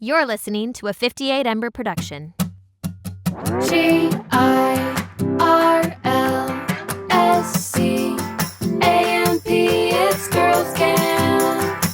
You're listening to a 58 Ember production. GIRLSCAMP, it's Girls Camp.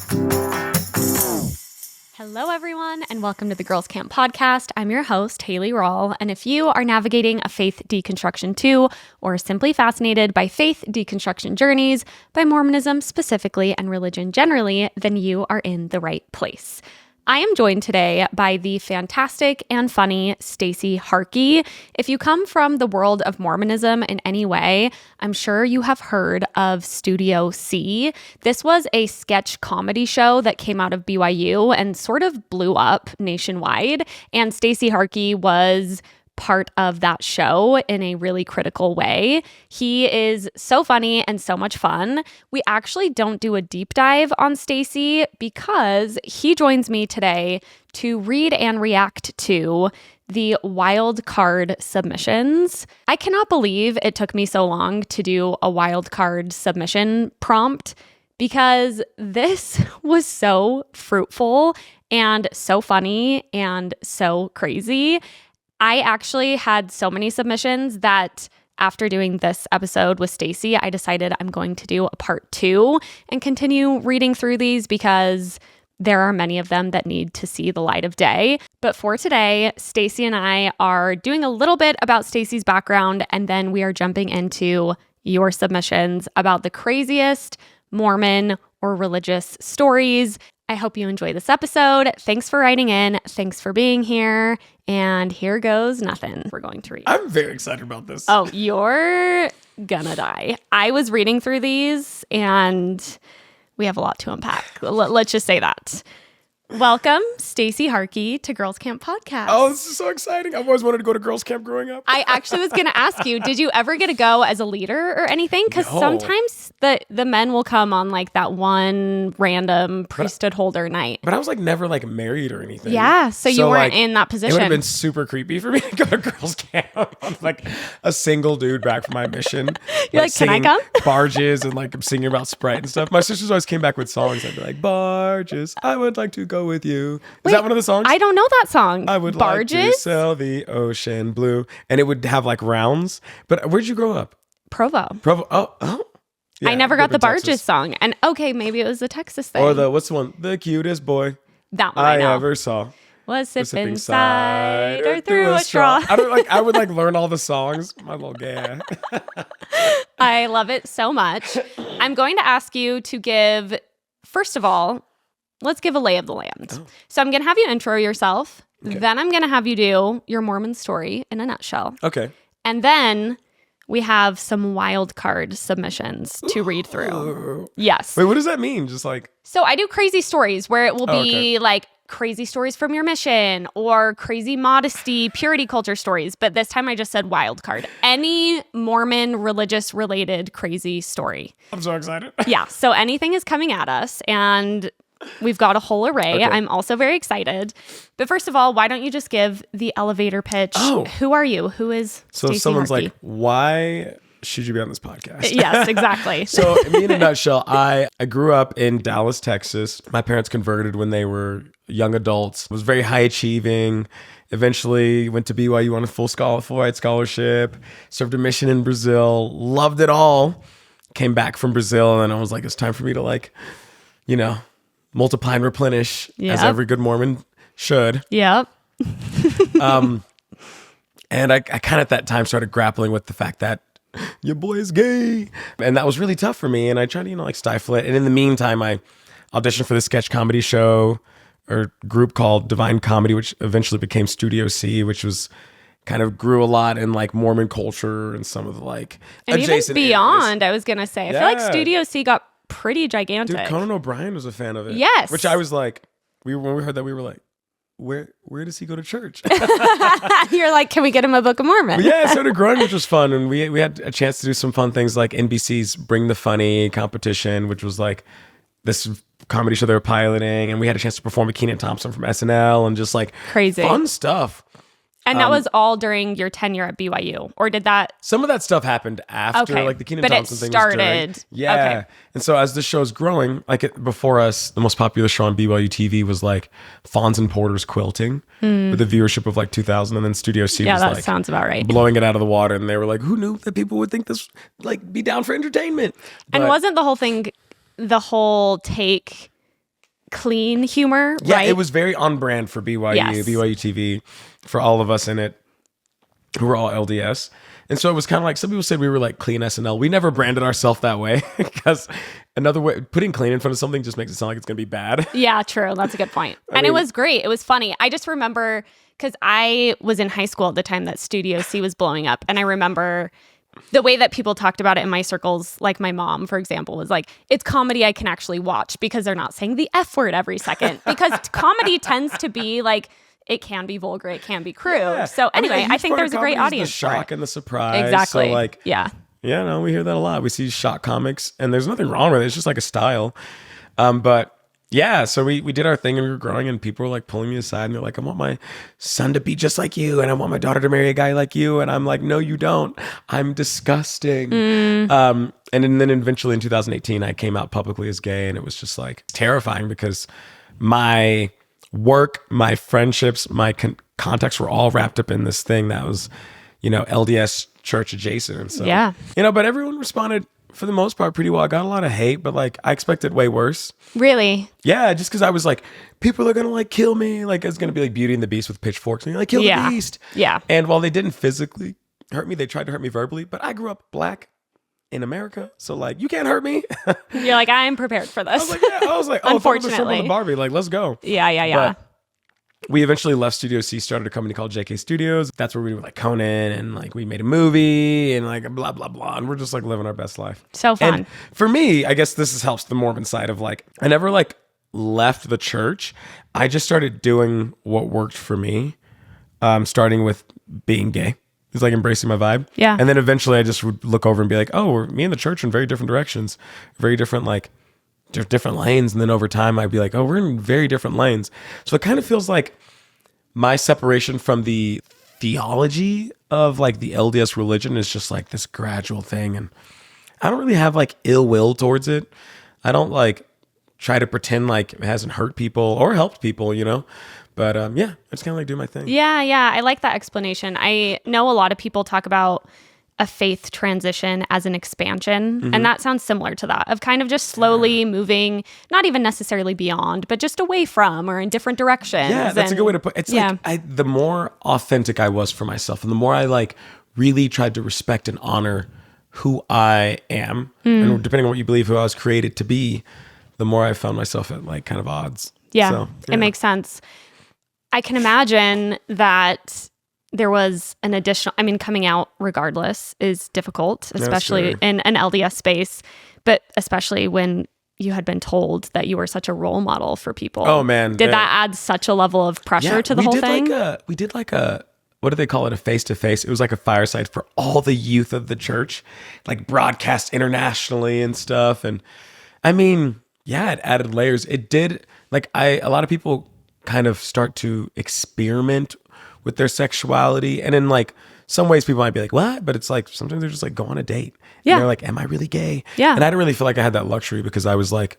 Hello, everyone, and welcome to the Girls Camp podcast. I'm your host, Haley Rawl, and if you are navigating a faith deconstruction too, or simply fascinated by faith deconstruction journeys, by Mormonism specifically and religion generally, then you are in the right place. I am joined today by the fantastic and funny Stacey Harkey. If you come from the world of Mormonism in any way, I'm sure you have heard of Studio C. This was a sketch comedy show that came out of BYU and sort of blew up nationwide. And Stacey Harkey was part of that show in a really critical way. He is so funny and so much fun. We actually don't do a deep dive on Stacy because he joins me today to read and react to the wild card submissions. I cannot believe it took me so long to do a wild card submission prompt because this was so fruitful and so funny and so crazy. I actually had so many submissions that after doing this episode with Stacy, I decided I'm going to do a part 2 and continue reading through these because there are many of them that need to see the light of day. But for today, Stacy and I are doing a little bit about Stacy's background, and then we are jumping into your submissions about the craziest Mormon or religious stories. I hope you enjoy this episode. Thanks for writing in. Thanks for being here. And here goes nothing we're going to read. I'm very excited about this. Oh, you're gonna die. I was reading through these and we have a lot to unpack. Let's just say that. Welcome, Stacey Harkey, to Girls Camp Podcast. Oh, this is so exciting. I've always wanted to go to girls camp growing up. I actually was going to ask you, did you ever get to go as a leader or anything? Because sometimes the men will come on like that one random priesthood holder night. But I was like never like married or anything. Yeah, so you weren't like, in that position. It would have been super creepy for me to go to girls camp. I'm like a single dude back from my mission. You're like, can I come? Barges and like I'm singing about Sprite and stuff. My sisters always came back with songs. I'd be like, barges, I would like to go with you. Is that one of the songs? I don't know that song. I would Barges? like to sail the ocean blue. And it would have like rounds. But where'd you grow up? Provo. Oh. Yeah, I never got the Barges Texas song. And okay, maybe it was a Texas thing. Or what's the one? The cutest boy that one I know. ever saw. Was sipping cider through a straw. I would like learn all the songs. My little gay. I love it so much. I'm going to ask you to give, first of all, let's give a lay of the land. Oh. So I'm going to have you intro yourself. Okay. Then I'm going to have you do your Mormon story in a nutshell. Okay. And then we have some wild card submissions to read through. Yes. Wait, what does that mean? Just like... So I do crazy stories where it will be like crazy stories from your mission or crazy modesty, purity culture stories. But this time I just said wild card. Any Mormon religious related crazy story. I'm so excited. Yeah. So anything is coming at us and... we've got a whole array. Okay. I'm also very excited. But first of all, why don't you just give the elevator pitch? Oh. Who are you? Who is So Stacey if someone's Harkey? like, why should you be on this podcast? Yes, exactly. So me in a nutshell, I grew up in Dallas, Texas. My parents converted when they were young adults. Was very high achieving. Eventually went to BYU on a full ride scholarship. Served a mission in Brazil. Loved it all. Came back from Brazil and I was like, it's time for me to like, multiply and replenish as every good Mormon should. Yep. And I kind of at that time started grappling with the fact that your boy is gay. And that was really tough for me. And I tried to, like stifle it. And in the meantime, I auditioned for the sketch comedy show or group called Divine Comedy, which eventually became Studio C, which was kind of grew a lot in like Mormon culture and some of the like and adjacent even beyond, areas. I was going to say. I feel like Studio C got pretty gigantic. Dude, Conan O'Brien was a fan of it. Yes. Which I was like, when we heard that, we were like, where does he go to church? You're like, can we get him a Book of Mormon? Yeah, it started growing, which was fun. And we had a chance to do some fun things like NBC's Bring the Funny competition, which was like this comedy show they were piloting. And we had a chance to perform with Kenan Thompson from SNL and just like crazy fun stuff. And that was all during your tenure at BYU, or did that? Some of that stuff happened after, Okay. like the Keenan But it Thompson thing was during. started- Yeah. okay. And so as the show's growing, before us, the most popular show on BYU TV was like Fawns and Porter's Quilting with a viewership of like 2,000. And then Studio C Yeah, was that like sounds about right. blowing it out of the water. And they were like, who knew that people would think this, like, be down for entertainment? And But- wasn't the whole thing, the whole take clean humor, Yeah, right? it was very on brand for BYU, Yes. BYU TV, for all of us in it who were all LDS. And so it was kind of like, some people said we were like clean SNL. We never branded ourselves that way because another way, putting clean in front of something just makes it sound like it's going to be bad. Yeah, true. That's a good point. And it was great. It was funny. I just remember, because I was in high school at the time that Studio C was blowing up. And I remember the way that people talked about it in my circles, like my mom, for example, was like, it's comedy I can actually watch because they're not saying the F word every second. Because comedy tends to be like, it can be vulgar, it can be crude. Yeah. So anyway, huge I think part there's of a great comedy is audience the for shock it. and the surprise. Exactly. So like, yeah. yeah, no, we hear that a lot. We see shock comics and there's nothing wrong with it. It's just like a style. But yeah, so we did our thing and we were growing and people were like pulling me aside and they're like, I want my son to be just like you and I want my daughter to marry a guy like you. And I'm like, no, you don't. I'm disgusting. And then eventually in 2018, I came out publicly as gay and it was just like terrifying because my work, my friendships, my contacts were all wrapped up in this thing that was, LDS church adjacent. And so, Yeah. but everyone responded for the most part pretty well. I got a lot of hate, but like I expected way worse. Really? Yeah, just because I was like, people are gonna like kill me. Like it's gonna be like Beauty and the Beast with pitchforks. And you're like, kill Yeah. the beast. Yeah. And while they didn't physically hurt me, they tried to hurt me verbally. But I grew up black in America, so like you can't hurt me. You're like, I'm prepared for this. I was like, oh, Unfortunately. the Barbie, like let's go. Yeah. But we eventually left Studio C, started a company called JK Studios. That's where we did like Conan and like we made a movie and like blah, blah, blah. And we're just like living our best life. So fun. And for me, I guess helps the Mormon side of like, I never like left the church. I just started doing what worked for me, starting with being gay. It's like embracing my vibe. Yeah. And then eventually I just would look over and be like, oh, me and the church are in very different directions, very different, like different lanes. And then over time I'd be like, oh, we're in very different lanes. So it kind of feels like my separation from the theology of like the LDS religion is just like this gradual thing. And I don't really have like ill will towards it. I don't like try to pretend like it hasn't hurt people or helped people, But yeah, I just kind of like do my thing. Yeah. I like that explanation. I know a lot of people talk about a faith transition as an expansion. And that sounds similar to that, of kind of just slowly moving, not even necessarily beyond, but just away from or in different directions. Yeah, that's a good way to put it. It's like the more authentic I was for myself and the more I like really tried to respect and honor who I am, and depending on what you believe, who I was created to be, the more I found myself at like kind of odds. Yeah, So, it makes sense. I can imagine that there was an additional, coming out regardless is difficult, especially scary. in an LDS space, but especially when you had been told that you were such a role model for people. Oh, man. Did that add such a level of pressure to the whole thing? We did like a, what do they call it? A face-to-face. It was like a fireside for all the youth of the church, like broadcast internationally and stuff. And it added layers. It did, a lot of people kind of start to experiment with their sexuality. And in like some ways people might be like, what? But it's like, sometimes they're just like, go on a date. Yeah. And they're like, am I really gay? Yeah. And I didn't really feel like I had that luxury because I was like,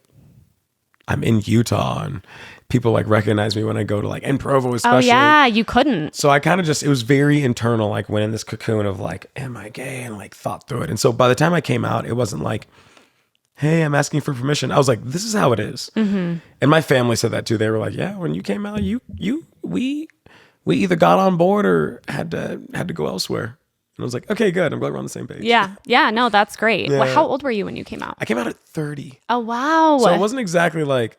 I'm in Utah and people like recognize me when I go to like in Provo especially. Oh yeah, you couldn't. So I kind of it was very internal, like went in this cocoon of like, am I gay? And like thought through it. And so by the time I came out, it wasn't like, hey, I'm asking for permission. I was like, this is how it is. And my family said that too. They were like, yeah, when you came out, we either got on board or had to go elsewhere. And I was like, okay, good. I'm glad we're on the same page. Yeah. No, that's great. Yeah. Well, how old were you when you came out? I came out at 30. Oh, wow. So it wasn't exactly like,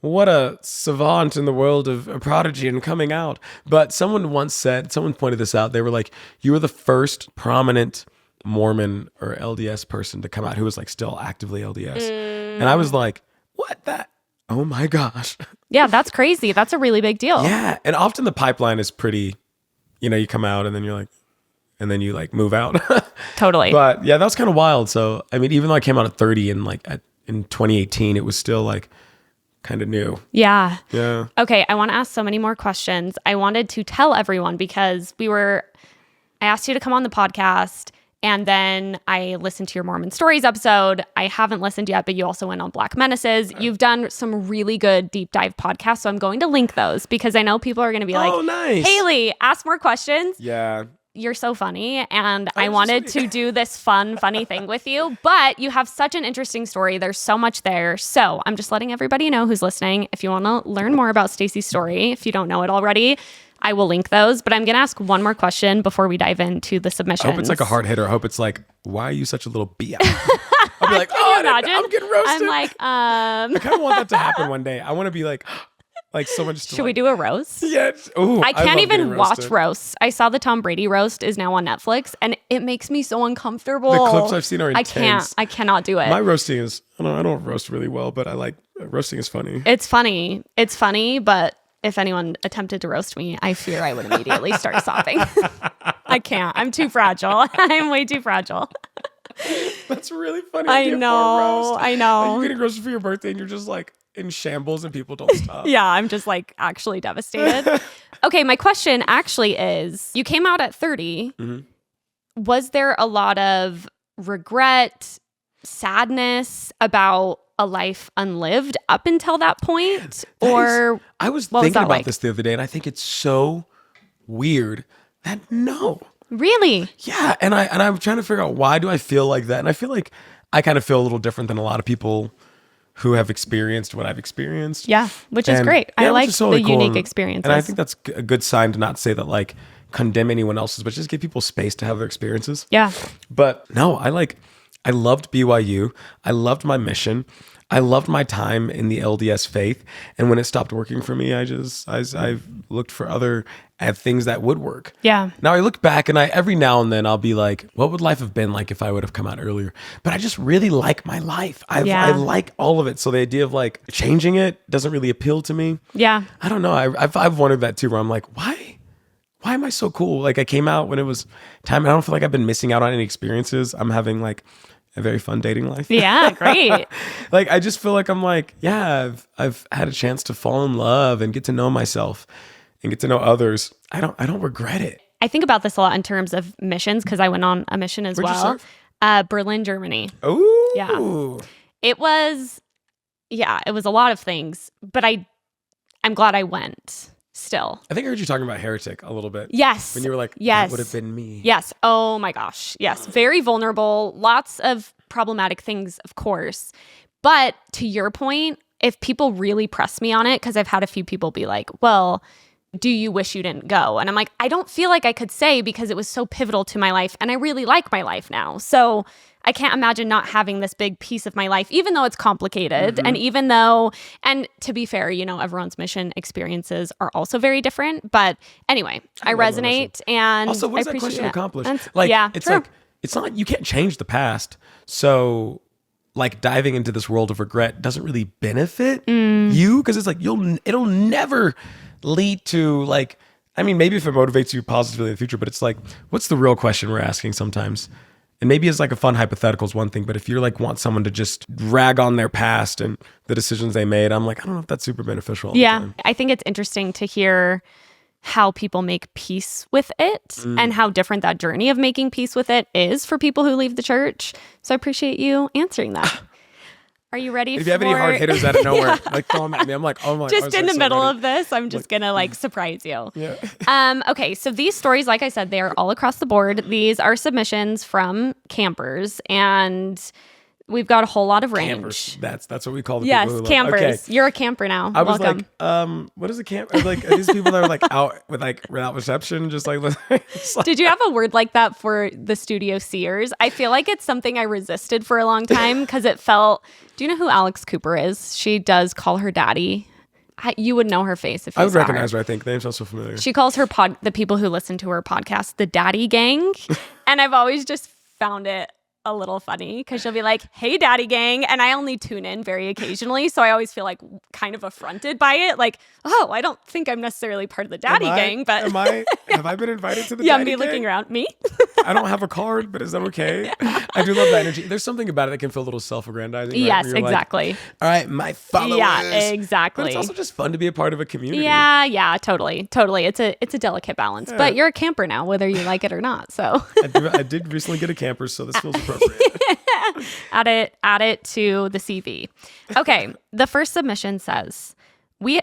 what a savant in the world of a prodigy and coming out. But someone pointed this out. They were like, you were the first prominent Mormon or LDS person to come out who was like still actively LDS. And I was like, what that? Oh my gosh. Yeah, that's crazy. That's a really big deal. Yeah. And often the pipeline is pretty, you come out and then you're like, and then you like move out. Totally. But yeah, that was kind of wild. So, even though I came out at 30 and like in 2018, it was still like kind of new. Yeah. Yeah. Okay, I want to ask so many more questions. I wanted to tell everyone because I asked you to come on the podcast and then I listened to your Mormon Stories episode. I haven't listened yet, but you also went on Black Menaces. You've done some really good deep dive podcasts, so I'm going to link those because I know people are going to be like, nice. Haley, ask more questions. Yeah. You're so funny, and I wanted to do this funny thing with you, but you have such an interesting story. There's so much there. So I'm just letting everybody know who's listening. If you want to learn more about Stacy's story, if you don't know it already, I will link those. But I'm going to ask one more question before we dive into the submissions. I hope it's like a hard hitter. I hope it's like, why are you such a little biatch? I'll be like, imagine? I'm getting roasted. I'm like, I kind of want that to happen one day. I want to be like someone just. Should we do a roast? Yeah. Ooh, I can't love even getting watch roasted. roasts. I saw the Tom Brady roast is now on Netflix, and it makes me so uncomfortable. The clips I've seen are intense. I cannot do it. My roasting is, I don't roast really well, but I like roasting is funny. It's funny, but if anyone attempted to roast me, I fear I would immediately start sobbing. I can't. I'm too fragile. I'm way too fragile. That's really funny. I idea for a know. roast. I know. Like, you're getting roasted for your birthday and you're just like in shambles and people don't stop. Yeah, I'm just like actually devastated. Okay, my question actually is, you came out at 30. Mm-hmm. Was there a lot of regret, sadness about a life unlived up until that point? Or I was what was thinking that about like? this the other day, and I think it's so weird that no. Really? Yeah, and I'm trying to figure out why do I feel like that, and I feel like I kind of feel a little different than a lot of people who have experienced what I've experienced. Yeah, which is great. Yeah, I which like is totally the cool. unique experiences. And I think that's a good sign to not say that like condemn anyone else's, but just give people space to have their experiences. Yeah. But no, I loved BYU. I loved my mission. I loved my time in the LDS faith. And when it stopped working for me, I looked for other things that would work. Yeah. Now I look back and every now and then I'll be like, what would life have been like if I would have come out earlier? But I just really like my life. I like all of it. So the idea of like changing it doesn't really appeal to me. Yeah. I don't know. I've wondered that too, where I'm like, why am I so cool? Like I came out when it was time. I don't feel like I've been missing out on any experiences. I'm having like a very fun dating life. Yeah, great. Like I just feel like I'm like, yeah, I've had a chance to fall in love and get to know myself and get to know others. I don't regret it. I think about this a lot in terms of missions because I went on a mission as Where'd you well. serve? Berlin, Germany. Ooh. Yeah. It was a lot of things, but I'm glad I went still. I think I heard you talking about Heretic a little bit. Yes. When you were like, yes. that would have been me. Yes. Oh my gosh. Yes. Very vulnerable. Lots of problematic things, of course. But to your point, if people really press me on it, because I've had a few people be like, well, do you wish you didn't go? And I'm like, I don't feel like I could say because it was so pivotal to my life and I really like my life now. So I can't imagine not having this big piece of my life, even though it's complicated. Mm-hmm. And and to be fair, everyone's mission experiences are also very different. But anyway, I love my resonate and Also, what does I that question appreciate it. accomplish? And- Like, yeah, it's true. like, it's not like you can't change the past. So like diving into this world of regret doesn't really benefit you because it's like it'll never lead to like, I mean, maybe if it motivates you positively in the future, but it's like, what's the real question we're asking sometimes? And maybe it's like a fun hypothetical is one thing, but if you're like want someone to just rag on their past and the decisions they made, I'm like, I don't know if that's super beneficial. All the time. I think it's interesting to hear how people make peace with it and how different that journey of making peace with it is for people who leave the church. So I appreciate you answering that. Are you ready? If you have any hard hitters out of nowhere, like throw them at me. I'm like, oh my. Just in the so middle ready. of this, I'm just gonna like surprise you. Yeah. Okay, so these stories, like I said, they are all across the board. These are submissions from campers, and we've got a whole lot of range. Campers. That's what we call the Yes, people who campers. Okay. You're a camper now. I was Welcome. like, what is a camp? Like, are these people that are like out with like without reception, just like, it's like Did you have a word like that for the studio seers? I feel like it's something I resisted for a long time because it felt. Do you know who Alex Cooper is? She does call her daddy. You would know her face if you I would saw recognize her. her. I think the name sounds so familiar. She calls her the people who listen to her podcast the Daddy Gang, and I've always just found it a little funny because she'll be like, "Hey, daddy gang." And I only tune in very occasionally. So I always feel like kind of affronted by it. Like, oh, I don't think I'm necessarily part of the daddy gang, but have I been invited to the yeah, daddy me gang? looking around. Me? I don't have a card, but is that okay? I do love that energy. There's something about it that can feel a little self-aggrandizing. Right? Yes, Where you're exactly. Like, all right, my followers. Yeah, exactly. But it's also just fun to be a part of a community. Yeah, totally. It's a delicate balance. Yeah. But you're a camper now, whether you like it or not. So I did recently get a camper, so this feels appropriate. add it to the CV. Okay, the first submission says, we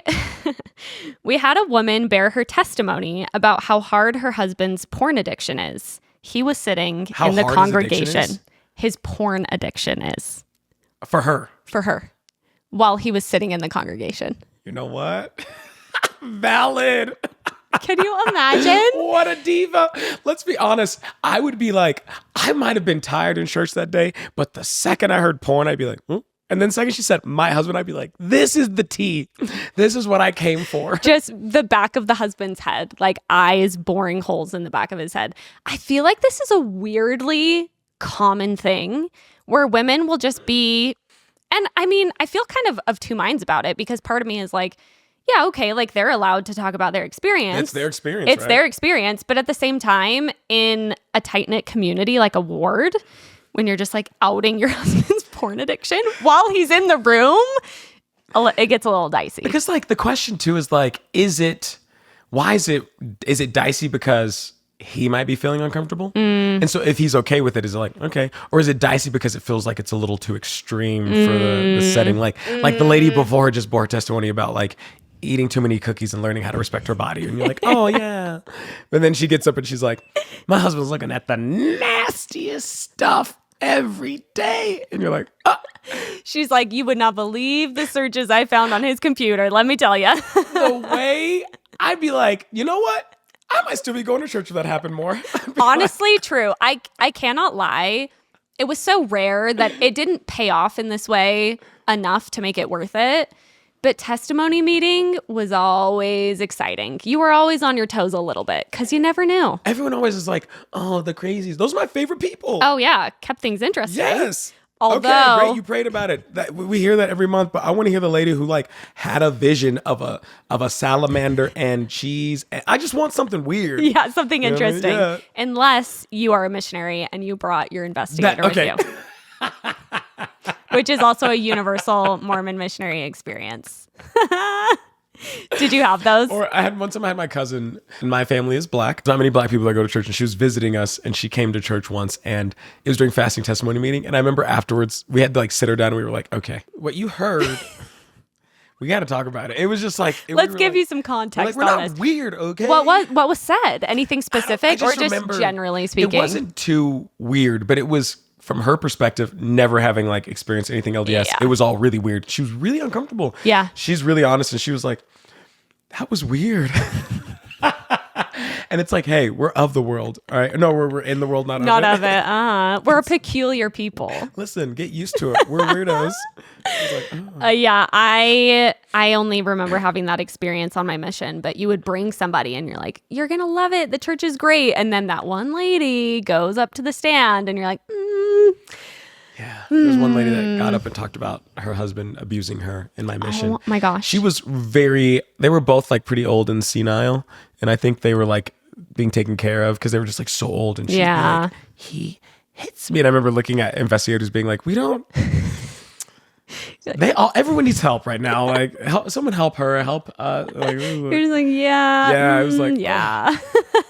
had a woman bear her testimony about how hard her husband's porn addiction is. He was sitting in the congregation. His porn addiction is. For her. While he was sitting in the congregation. You know what? Valid. Can you imagine? What a diva. Let's be honest. I would be like, I might have been tired in church that day, but the second I heard porn, I'd be like, hmm? And then the second she said my husband, I'd be like, this is the tea. This is what I came for. Just the back of the husband's head, like eyes boring holes in the back of his head. I feel like this is a weirdly common thing where women will just be, and I mean, I feel kind of two minds about it because part of me is like, yeah, okay, like they're allowed to talk about their experience. It's their experience, It's right? their experience. But at the same time, in a tight-knit community like a ward, when you're just like outing your husband's porn addiction while he's in the room, it gets a little dicey. Because like the question too is like, is it dicey because he might be feeling uncomfortable? And so if he's okay with it, is it like, okay? Or is it dicey because it feels like it's a little too extreme for the setting? Like the lady before just bore testimony about like eating too many cookies and learning how to respect her body. And you're like, oh yeah. But then she gets up and she's like, my husband's looking at the nastiest stuff every day. And you're like, ah. She's like, you would not believe the searches I found on his computer. Let me tell you. The way I'd be like, you know what? I might still be going to church if that happened more. Honestly, true. I cannot lie. It was so rare that it didn't pay off in this way enough to make it worth it. But testimony meeting was always exciting. You were always on your toes a little bit because you never knew. Everyone always is like, oh, the crazies. Those are my favorite people. Oh, yeah. Kept things interesting. Yes. Although, okay, great. You prayed about it. We hear that every month, but I want to hear the lady who like had a vision of a salamander and cheese. I just want something weird. Yeah, something interesting. Yeah. Unless you are a missionary and you brought your investigator with you. Which is also a universal Mormon missionary experience. Did you have those? Or one time I had my cousin, and my family is black. There's not many black people that go to church, and she was visiting us, and she came to church once, and it was during fasting testimony meeting. And I remember afterwards, we had to like sit her down, and we were like, okay, what you heard, we got to talk about it. It was just like, let's give you some context. We're not weird, okay? What was said? Anything specific, or just generally speaking? It wasn't too weird, but it was, from her perspective, never having like experienced anything LDS, Yeah. it was all really weird. She was really uncomfortable. Yeah. She's really honest, and she was like, that was weird. And it's like, hey, we're of the world. All right. No, we're in the world, not of it. We're a peculiar people. Listen, get used to it. We're weirdos. It's like, oh. Yeah, I only remember having that experience on my mission, but you would bring somebody and you're like, you're going to love it. The church is great. And then that one lady goes up to the stand and you're like, Yeah. There's one lady that got up and talked about her husband abusing her in my mission. Oh my gosh. She was they were both like pretty old and senile. And I think they were like being taken care of because they were just like so old. And she'd be like, he hits me. And I remember looking at investigators being like, everyone needs help right now. Like, someone help her, help. You're just like, yeah. Yeah, I was like, yeah.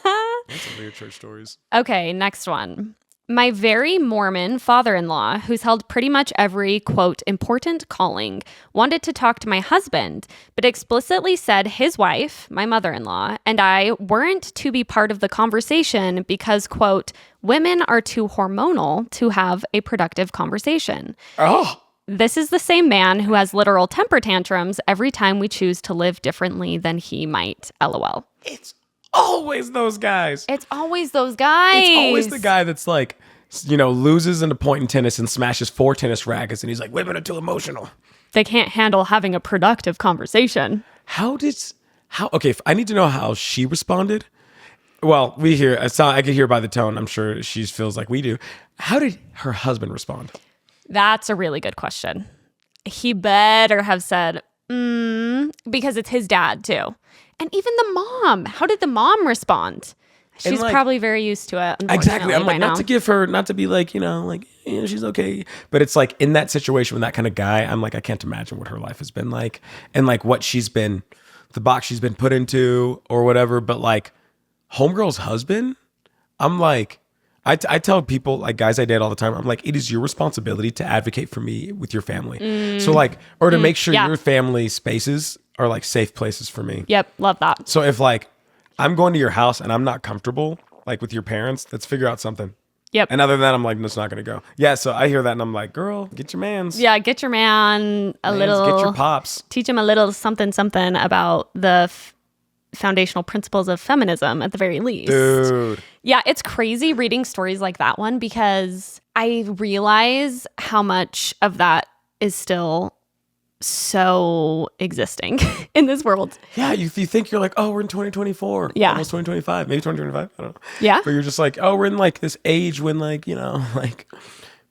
Oh. That's some weird church stories. Okay, next one. My very Mormon father-in-law, who's held pretty much every, quote, important calling, wanted to talk to my husband, but explicitly said his wife, my mother-in-law, and I weren't to be part of the conversation because, quote, women are too hormonal to have a productive conversation. Oh. This is the same man who has literal temper tantrums every time we choose to live differently than he might, LOL. It's always those guys. It's always those guys. It's always the guy that's like, loses in a point in tennis and smashes 4 tennis rackets, and he's like, women are too emotional. They can't handle having a productive conversation. Okay, I need to know how she responded. Well, I could hear by the tone, I'm sure she feels like we do. How did her husband respond? That's a really good question. He better have said, because it's his dad too. And even the mom. How did the mom respond? She's like, probably very used to it. Exactly. I'm by like, now. not to give her, not to be like, like, she's okay. But it's like in that situation with that kind of guy, I'm like, I can't imagine what her life has been like and like what she's been, the box she's been put into or whatever. But like homegirl's husband, I'm like, I tell people, like guys I date all the time, I'm like, it is your responsibility to advocate for me with your family. So like, or to make sure your family spaces are like safe places for me. Yep. Love that. So if like I'm going to your house and I'm not comfortable like with your parents, let's figure out something. Yep. And other than that, I'm like, no, it's not going to go. Yeah. So I hear that and I'm like, girl, get your mans. Yeah. Get your man little. Get your pops. Teach him a little something about the foundational principles of feminism at the very least. Dude. Yeah, it's crazy reading stories like that one because I realize how much of that is still so existing in this world. Yeah, you think you're like, oh, we're in 2024. Yeah. Almost 2025. Maybe 2025. I don't know. Yeah. But you're just like, oh, we're in like this age when like, like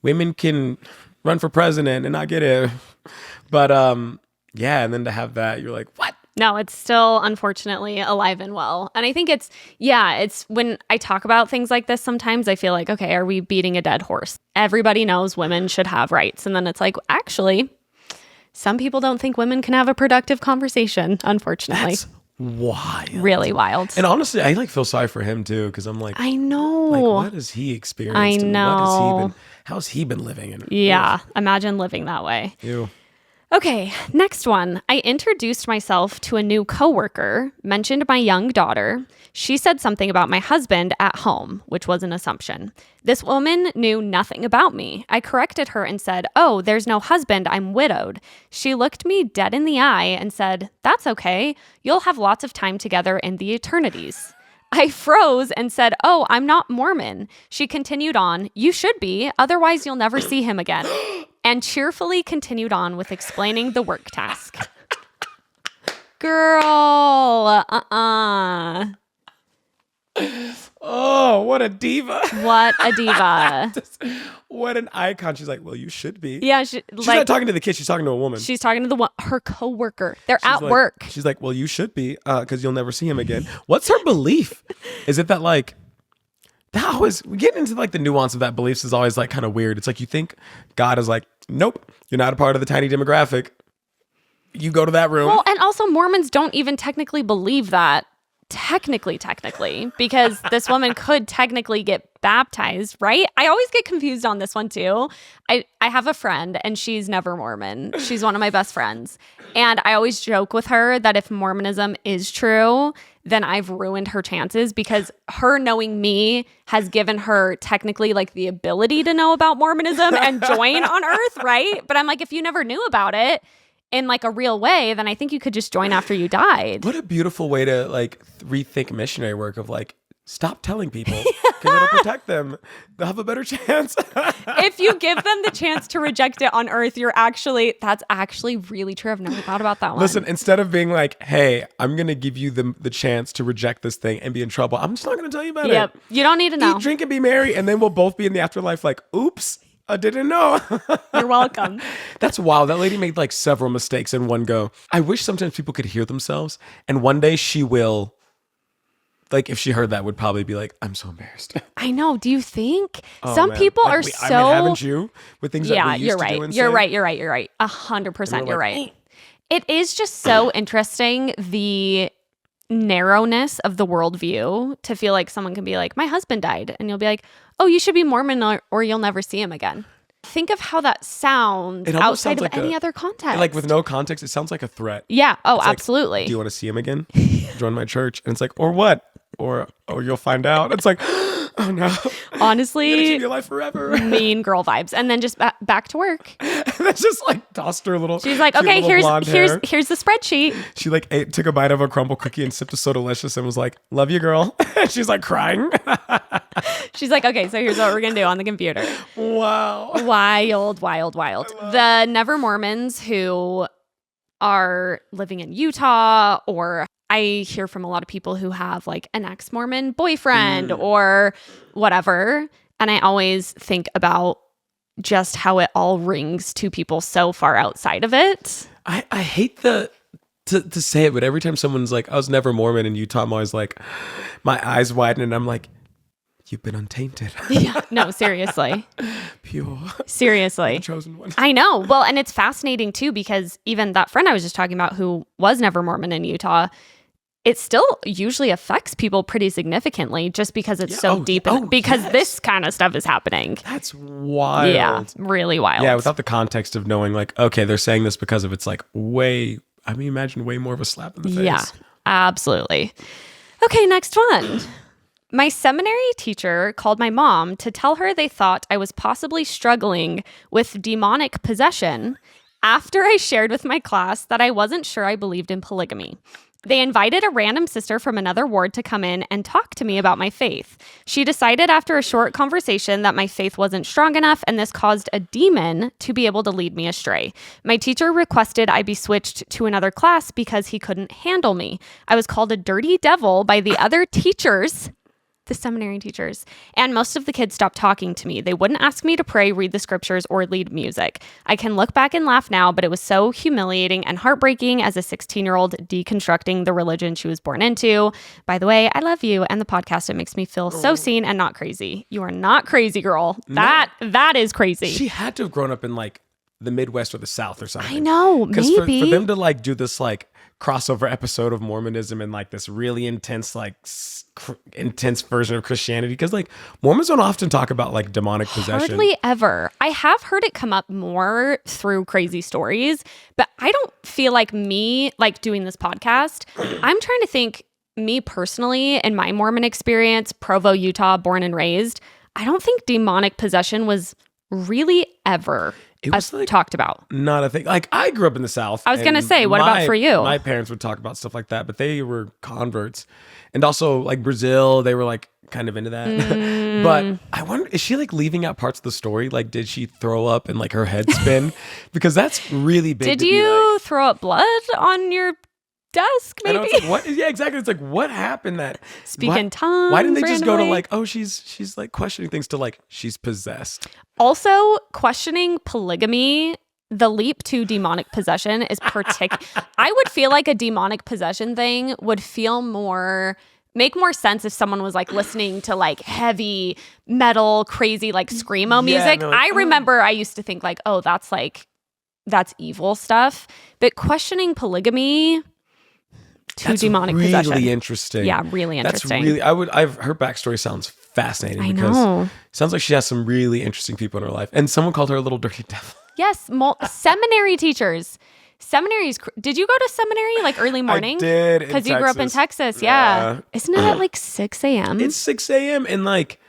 women can run for president and not get it. But yeah, and then to have that, you're like, what? No, it's still unfortunately alive and well. And I think it's when I talk about things like this, sometimes I feel like, okay, are we beating a dead horse? Everybody knows women should have rights. And then it's like, actually, some people don't think women can have a productive conversation, unfortunately. That's wild. Really wild. And honestly, I like feel sorry for him too, because I'm like, I know. like, what has he experienced? I and know. How's he been living in? Yeah. Imagine living that way. Ew. Okay, next one. I introduced myself to a new coworker, mentioned my young daughter. She said something about my husband at home, which was an assumption. This woman knew nothing about me. I corrected her and said, "Oh, there's no husband. I'm widowed." She looked me dead in the eye and said, "That's okay. You'll have lots of time together in the eternities." I froze and said, "Oh, I'm not Mormon." She continued on, "You should be, otherwise you'll never see him again." And cheerfully continued on with explaining the work task. Girl, Oh, what a diva. What a diva. What an icon. She's like, well, you should be. Yeah, she's not talking to the kid. She's talking to a woman. She's talking to her coworker. They're She's at like, work. She's like, well, you should be, because you'll never see him again. What's her belief? Is it that like, that always, getting into like the nuance of that beliefs is always like kind of weird. It's like you think God is like, nope, you're not a part of the tiny demographic. You go to that room. Well, and also Mormons don't even technically believe that. Technically, because this woman could technically get baptized, right? I always get confused on this one too. I have a friend and she's never Mormon. She's one of my best friends. And I always joke with her that if Mormonism is true, then I've ruined her chances because her knowing me has given her technically like the ability to know about Mormonism and join on Earth, right? But I'm like, if you never knew about it in like a real way, then I think you could just join after you died. What a beautiful way to like rethink missionary work of like, stop telling people because it'll protect them. They'll have a better chance. If you give them the chance to reject it on Earth, that's actually really true. I've never thought about that one. Listen, instead of being like, hey, I'm going to give you the chance to reject this thing and be in trouble, I'm just not going to tell you about it. You don't need to know. Eat, drink, and be merry, and then we'll both be in the afterlife like, oops, I didn't know. You're welcome. That's wild. That lady made like several mistakes in one go. I wish sometimes people could hear themselves, and one day she will, like if she heard that, would probably be like, I'm so embarrassed. I know. Do you think? Oh, Some man. people Like, are I so... mean, haven't you? With things that we used you're to right. do and You're say? right. You're right. You're right. 100% you're like, right. It is just so interesting, the narrowness of the worldview, to feel like someone can be like, my husband died. And you'll be like, oh, you should be Mormon or you'll never see him again. Think of how that sounds It almost outside sounds of like any other context. Like with no context, it sounds like a threat. Yeah. Oh, It's like, absolutely. do you want to see him again? Join my church. And it's like, or what? Or you'll find out. It's like, oh no. Honestly, You're gonna keep your life forever. mean girl vibes. And then just back to work. That's just like tossed her little. She's like, cute okay, little blonde hair. here's the spreadsheet. She like took a bite of a crumble cookie and sipped a So Delicious and was like, love you, girl. She's like crying. She's like, okay, so here's what we're gonna do on the computer. Wow. Wild. The Never Mormons who are living in Utah, or I hear from a lot of people who have like an ex-Mormon boyfriend or whatever. And I always think about just how it all rings to people so far outside of it. I hate to say it, but every time someone's like, I was never Mormon in Utah, I'm always like, my eyes widen and I'm like, you've been untainted. Yeah, no, seriously. Pure. Seriously. The chosen one. I know. Well, and it's fascinating too, because even that friend I was just talking about who was never Mormon in Utah, it still usually affects people pretty significantly just because it's so deep. Because this kind of stuff is happening. That's wild. Yeah, really wild. Yeah, without the context of knowing like, okay, they're saying this because of it's like imagine way more of a slap in the face. Yeah, absolutely. Okay, next one. My seminary teacher called my mom to tell her they thought I was possibly struggling with demonic possession after I shared with my class that I wasn't sure I believed in polygamy. They invited a random sister from another ward to come in and talk to me about my faith. She decided after a short conversation that my faith wasn't strong enough, and this caused a demon to be able to lead me astray. My teacher requested I be switched to another class because he couldn't handle me. I was called a dirty devil by the other teachers, the seminary teachers, and most of the kids stopped talking to me. They wouldn't ask me to pray, read the scriptures, or lead music. I can look back and laugh now, but it was so humiliating and heartbreaking as a 16-year-old deconstructing the religion she was born into. By the way, I love you and the podcast. It makes me feel so seen and not crazy. You are not crazy, girl. That is crazy. She had to have grown up in like the Midwest or the South or something. I know, maybe. For them to like do this like crossover episode of Mormonism and like this really intense like intense version of Christianity, because like Mormons don't often talk about like demonic possession. Hardly ever. I have heard it come up more through crazy stories, but I don't feel like me like doing this podcast. I'm trying to think, me personally, in my Mormon experience, Provo, Utah, born and raised, I don't think demonic possession was really ever like, talked about. Not a thing. Like I grew up in the South. I was going to say, what about for you? My parents would talk about stuff like that, but they were converts. And also like Brazil, they were like kind of into that. But I wonder, is she like leaving out parts of the story? Like, did she throw up and like her head spin? Because that's really big. Did you throw up blood on your desk, maybe? And I was like, what? Yeah, exactly. It's like, what happened that? Speak in tongues. Why didn't they just go to randomly? like, oh, she's like questioning things to like, she's possessed. Also, questioning polygamy, the leap to demonic possession is I would feel like a demonic possession thing would make more sense if someone was like listening to like heavy metal, crazy like screamo music. Like, I remember I used to think like, oh, that's evil stuff. But questioning polygamy to demonic possession. Really interesting. Yeah, really interesting. Her backstory sounds fascinating. I because know. it sounds like she has some really interesting people in her life. And someone called her a little dirty devil. Yes, seminary teachers. Seminaries. Did you go to seminary like early morning? I did. Because you grew up in Texas. Yeah. Isn't it at like 6 a.m.? It's 6 a.m. And like,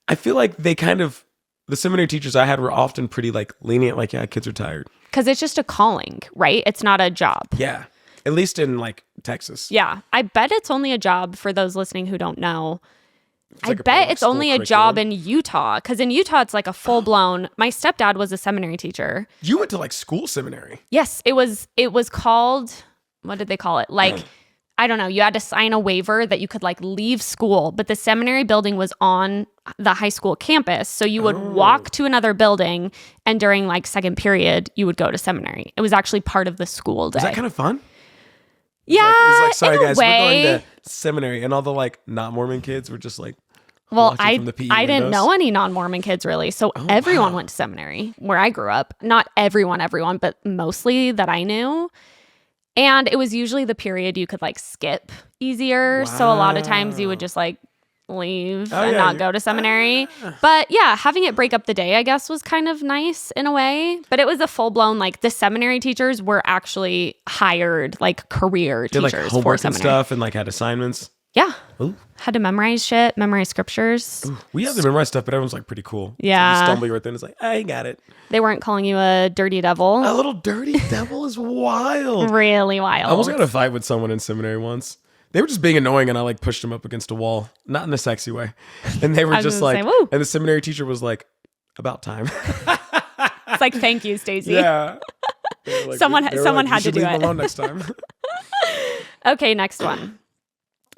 I feel like the seminary teachers I had were often pretty like lenient, like, yeah, kids are tired. Because it's just a calling, right? It's not a job. Yeah. At least in like Texas. Yeah. I bet it's only a job for those listening who don't know. I bet it's only a job in Utah, because in Utah, it's like a full-blown, my stepdad was a seminary teacher. You went to like school seminary. Yes, it was called, what did they call it? Like, I don't know, you had to sign a waiver that you could like leave school, but the seminary building was on the high school campus. So you would walk to another building, and during like second period, you would go to seminary. It was actually part of the school day. Is that kind of fun? Yeah, it's like, sorry in a guys, way. we're going to seminary, and all the like not Mormon kids were just like, well, watching from the PE I didn't windows. know any non-Mormon kids really, so everyone went to seminary where I grew up. Not everyone, but mostly that I knew. And it was usually the period you could like skip easier. So a lot of times you would just like leave and not go to seminary. But yeah, having it break up the day, I guess, was kind of nice in a way. But it was a full-blown, like, the seminary teachers were actually hired, like, career Did teachers like for homework and seminary. stuff and like had assignments. Yeah. Ooh. Had to memorize shit, memorize scriptures. Ooh. We have to memorize stuff, but everyone's like pretty cool. Yeah. So you stumble right there and it's like, I got it. They weren't calling you a dirty devil. A little dirty devil is wild. Really wild. I almost got in a fight with someone in seminary once. They were just being annoying, and I like pushed them up against a wall, not in a sexy way. And they were just like, woo. and the seminary teacher was like, about time. It's like, thank you, Stacy. Yeah. Like, Someone they were had "You to should do leave it." them alone next time. Okay, next one.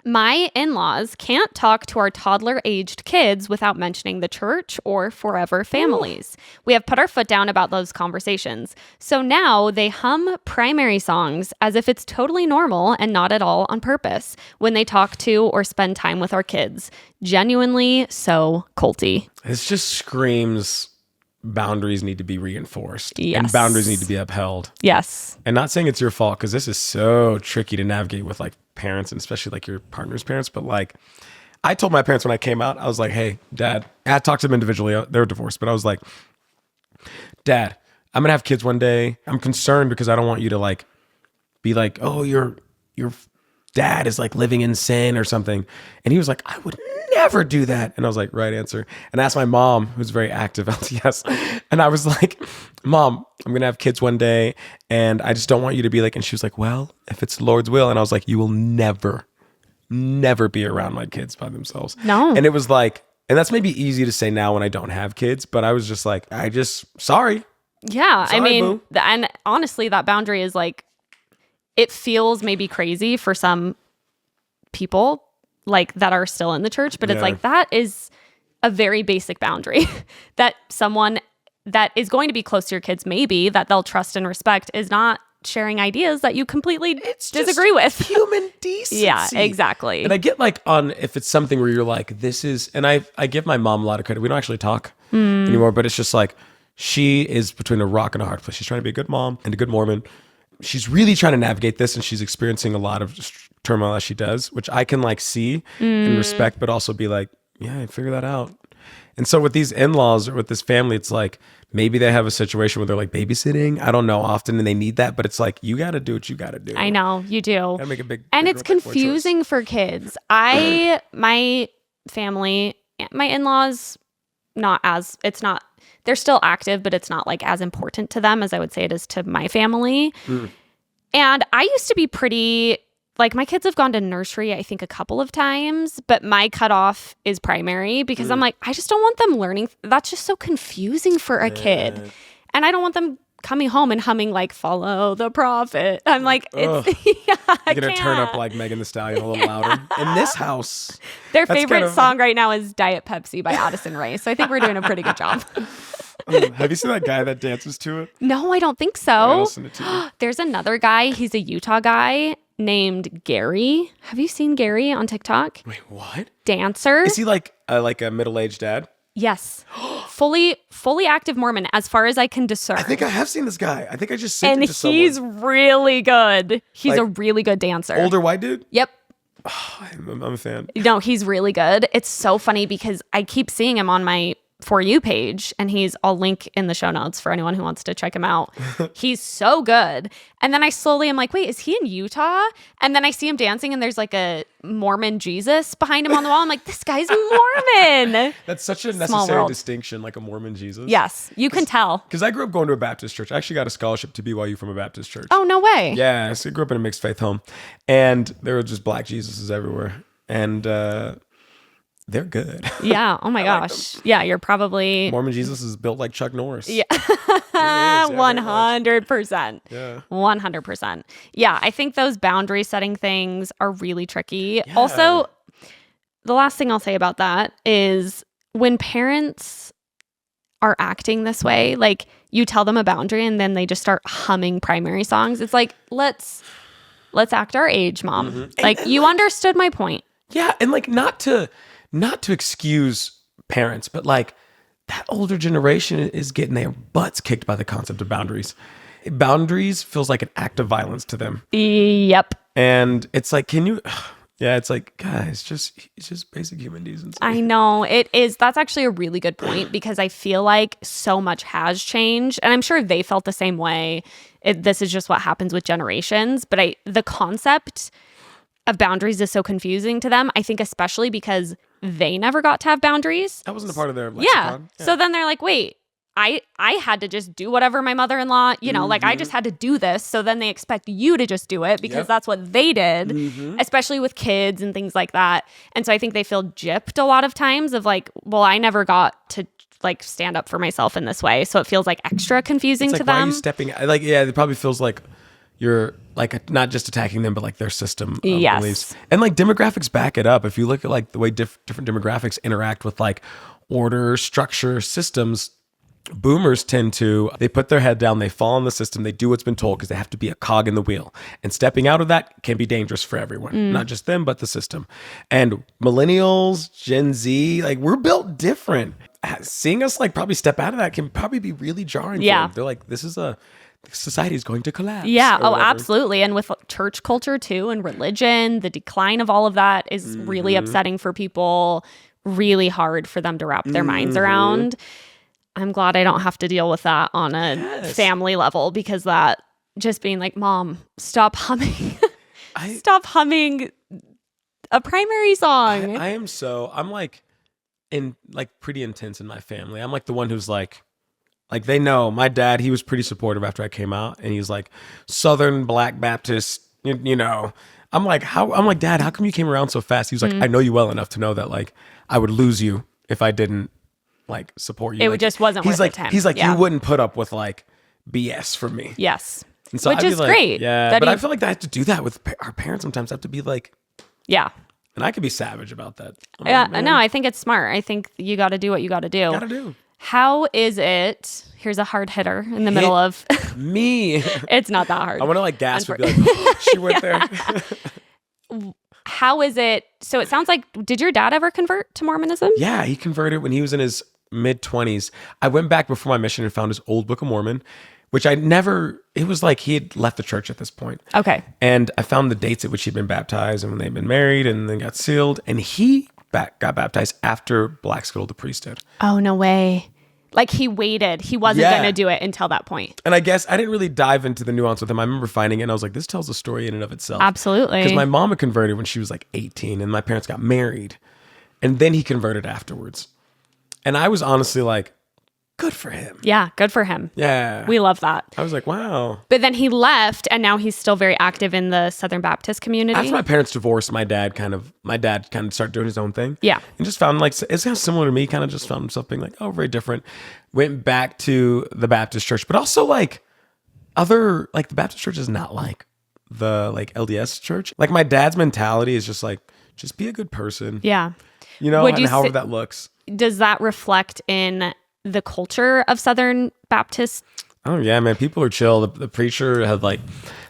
My in-laws can't talk to our toddler-aged kids without mentioning the church or forever families. We have put our foot down about those conversations. So now they hum primary songs as if it's totally normal and not at all on purpose when they talk to or spend time with our kids. Genuinely so culty. This just screams boundaries need to be reinforced. Yes. And boundaries need to be upheld. Yes. And not saying it's your fault, because this is so tricky to navigate with like parents, and especially like your partner's parents. But like, I told my parents when I came out, I was like, hey, Dad, I talked to them individually. They were divorced, but I was like, Dad, I'm going to have kids one day. I'm concerned because I don't want you to like be like, oh, your dad is like living in sin or something. And he was like, I would never do that. And I was like, right answer. And I asked my mom, who's very active LTS, and I was like, Mom, I'm going to have kids one day and I just don't want you to be like, and she was like, well, if it's the Lord's will. And I was like, you will never be around my kids by themselves. No. And it was like, and that's maybe easy to say now when I don't have kids, but I was just like, sorry. Yeah. Sorry, I mean, boo. and honestly, that boundary is like, it feels maybe crazy for some people like that are still in the church, but it's like, that is a very basic boundary that someone that is going to be close to your kids, maybe that they'll trust and respect, is not sharing ideas that you completely disagree with. Human decency. Yeah, exactly. And I get like on, if it's something where you're like, this is, and I give my mom a lot of credit. We don't actually talk anymore, but it's just like, she is between a rock and a hard place. She's trying to be a good mom and a good Mormon. She's really trying to navigate this, and she's experiencing a lot of just turmoil as she does, which I can like see and respect, but also be like, yeah, figure that out. And so with these in-laws or with this family, it's like, maybe they have a situation where they're like babysitting. I don't know often, and they need that, but it's like, you got to do what you got to do. I know, you do. Gotta make a big, and big it's real big boy confusing for kids. My family, my in-laws, they're still active, but it's not like as important to them as I would say it is to my family. And I used to be pretty, like, my kids have gone to nursery, I think, a couple of times, but my cutoff is primary because I'm like, I just don't want them learning. That's just so confusing for a kid. And I don't want them coming home and humming like "Follow the Prophet." I'm like, it's You're gonna turn up like Megan Thee Stallion a little louder in this house. Their That's favorite kind of- song right now is Diet Pepsi by Addison Rae. So I think we're doing a pretty good job. Have you seen that guy that dances to it? No, I don't think I'll so. send it to you. There's another guy. He's a Utah guy named Gary. Have you seen Gary on TikTok? Wait, what? Dancer. Is he like a middle-aged dad? Yes. fully active Mormon as far as I can discern. I think I have seen this guy. I think I just sent and it to someone. he's really good. He's a Like, really good dancer. Older white dude? Yep. I'm a fan. No, he's really good. It's so funny because I keep seeing him on my For You page, and I'll link in the show notes for anyone who wants to check him out. He's so good. And then I slowly am like, wait, is he in Utah? And then I see him dancing and there's like a Mormon Jesus behind him on the wall. I'm like, this guy's Mormon. That's such a Small necessary world. distinction, like a Mormon Jesus. Yes, you can tell. Because I grew up going to a Baptist church. I actually got a scholarship to BYU from a Baptist church. Oh, no way. Yeah, so I grew up in a mixed faith home. And there were just black Jesuses everywhere. And they're good. Yeah. Oh my like gosh. Yeah, you're probably Mormon Jesus is built like Chuck Norris. Yeah. yeah, very much. 100%. Yeah. 100%. Yeah, I think those boundary setting things are really tricky. Yeah. Also, the last thing I'll say about that is when parents are acting this way, like you tell them a boundary and then they just start humming primary songs. It's like, let's act our age, Mom. Mm-hmm. Like, you understood my point. Yeah, and like not to excuse parents, but like that older generation is getting their butts kicked by the concept of boundaries. Boundaries feels like an act of violence to them. Yep. And it's like, it's like, guys, it's just basic human decency. I know it is. That's actually a really good point because I feel like so much has changed, and I'm sure they felt the same way. This is just what happens with generations. But the concept of boundaries is so confusing to them. I think especially because they never got to have boundaries. That wasn't a part of their lexicon. Yeah. So then they're like, wait, I had to just do whatever my mother-in-law, like I just had to do this. So then they expect you to just do it because that's what they did, especially with kids and things like that. And so I think they feel gypped a lot of times of like, well, I never got to like stand up for myself in this way. So it feels like extra confusing It's like, to why are them. you stepping? Like, yeah, it probably feels like you're like not just attacking them, but like their system of Yes. beliefs. And like demographics back it up. If you look at like the way different demographics interact with like order, structure, systems, boomers tend to, they put their head down, they fall in the system, they do what's been told because they have to be a cog in the wheel. And stepping out of that can be dangerous for everyone, not just them, but the system. And millennials, Gen Z, like we're built different. Seeing us like probably step out of that can probably be really jarring for them. They're like, society is going to collapse. Yeah. or Oh, whatever. absolutely. And with church culture too, and religion, the decline of all of that is really upsetting for people, really hard for them to wrap their minds around. I'm glad I don't have to deal with that on a family level, because that just being like, Mom, stop humming. Stop humming a primary song. I'm like pretty intense in my family. I'm like the one who's like they know my dad, he was pretty supportive after I came out, and he's like Southern Black Baptist, you know. I'm like, Dad, how come you came around so fast? He was like, I know you well enough to know that like I would lose you if I didn't like support you. It like, just wasn't worth it to him. He's like, Yeah. you wouldn't put up with like BS from me. Yes. And so Which I'd be is like, great. Yeah, that but he- I feel like I have to do that with our parents sometimes. I have to be like, Yeah. and I could be savage about that. I'm Yeah. like, man, No, I think it's smart. I think you got to do what you got to do. gotta do. How is it? Here's a hard hitter in the middle of. Me. It's not that hard. I want to like gasp and be like, oh, she went there. How is it? So it sounds like, did your dad ever convert to Mormonism? Yeah, he converted when he was in his mid-20s. I went back before my mission and found his old Book of Mormon, which it was like he had left the church at this point. Okay. And I found the dates at which he'd been baptized and when they'd been married and then got sealed. And he got baptized after Black Skittle the priest did. Oh, no way. Like he waited. He wasn't Yeah. going to do it until that point. And I guess I didn't really dive into the nuance with him. I remember finding it and I was like, this tells a story in and of itself. Absolutely. Because my mom had converted when she was like 18 and my parents got married. And then he converted afterwards. And I was honestly like, good for him. Yeah, good for him. Yeah. We love that. I was like, wow. But then he left, and now he's still very active in the Southern Baptist community. After my parents divorced, my dad kind of started doing his own thing. Yeah. And just found like, it's kind of similar to me, kind of just found himself being like, oh, very different. Went back to the Baptist church, but also like the Baptist church is not like the like LDS church. Like my dad's mentality is just like, just be a good person. Yeah. You know, Would and you however say- that looks. Does that reflect in the culture of Southern Baptist? Oh yeah, man. People are chill. The preacher had like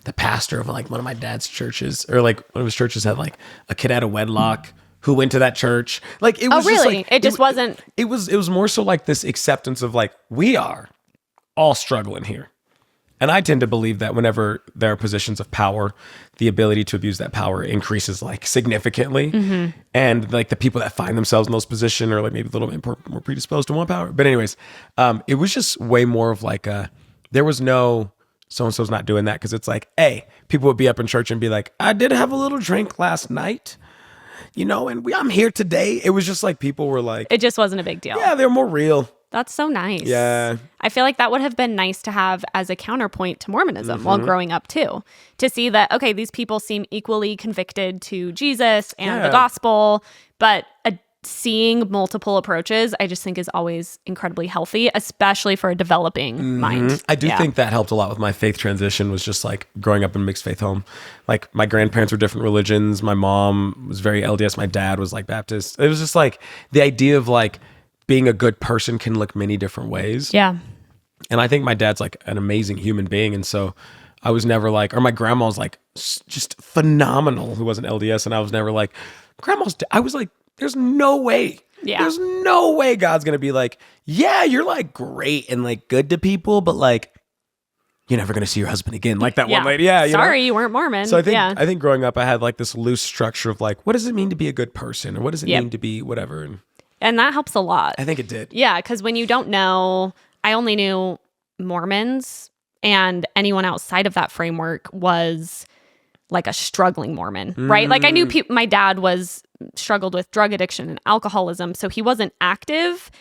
the pastor of like one of my dad's churches, or like one of his churches had like a kid out of wedlock who went to that church. Like it was just really? like It just wasn't- It was more so like this acceptance of like we are all struggling here. And I tend to believe that whenever there are positions of power, the ability to abuse that power increases like significantly. And like the people that find themselves in those positions are like maybe a little bit more predisposed to want power. But anyways, it was just way more of like there was no so-and-so's not doing that. Cause it's like, hey, people would be up in church and be like, I did have a little drink last night, you know, and I'm here today. It was just like people were like, It just wasn't a big deal. yeah, they're more real. That's so nice. Yeah. I feel like that would have been nice to have as a counterpoint to Mormonism while growing up too. To see that, okay, these people seem equally convicted to Jesus and the Yeah. gospel, but seeing multiple approaches, I just think is always incredibly healthy, especially for a developing mind. I do Yeah. think that helped a lot with my faith transition, was just like growing up in a mixed faith home. Like my grandparents were different religions. My mom was very LDS. My dad was like Baptist. It was just like the idea of like being a good person can look many different ways. Yeah. And I think my dad's like an amazing human being. And so I was never like, or my grandma was like just phenomenal who wasn't LDS. And I was never like, I was like, there's no way. Yeah. There's no way God's going to be like, yeah, you're like great and like good to people, but like, you're never going to see your husband again. Like that one lady. Yeah. Sorry, you weren't Mormon. So yeah. I think growing up, I had like this loose structure of like, what does it mean to be a good person? Or what does it Yep. mean to be whatever? And that helps a lot. I think it did. Yeah, because when you don't know, I only knew Mormons, and anyone outside of that framework was like a struggling Mormon, right? Like I knew my dad struggled with drug addiction and alcoholism, so he wasn't active,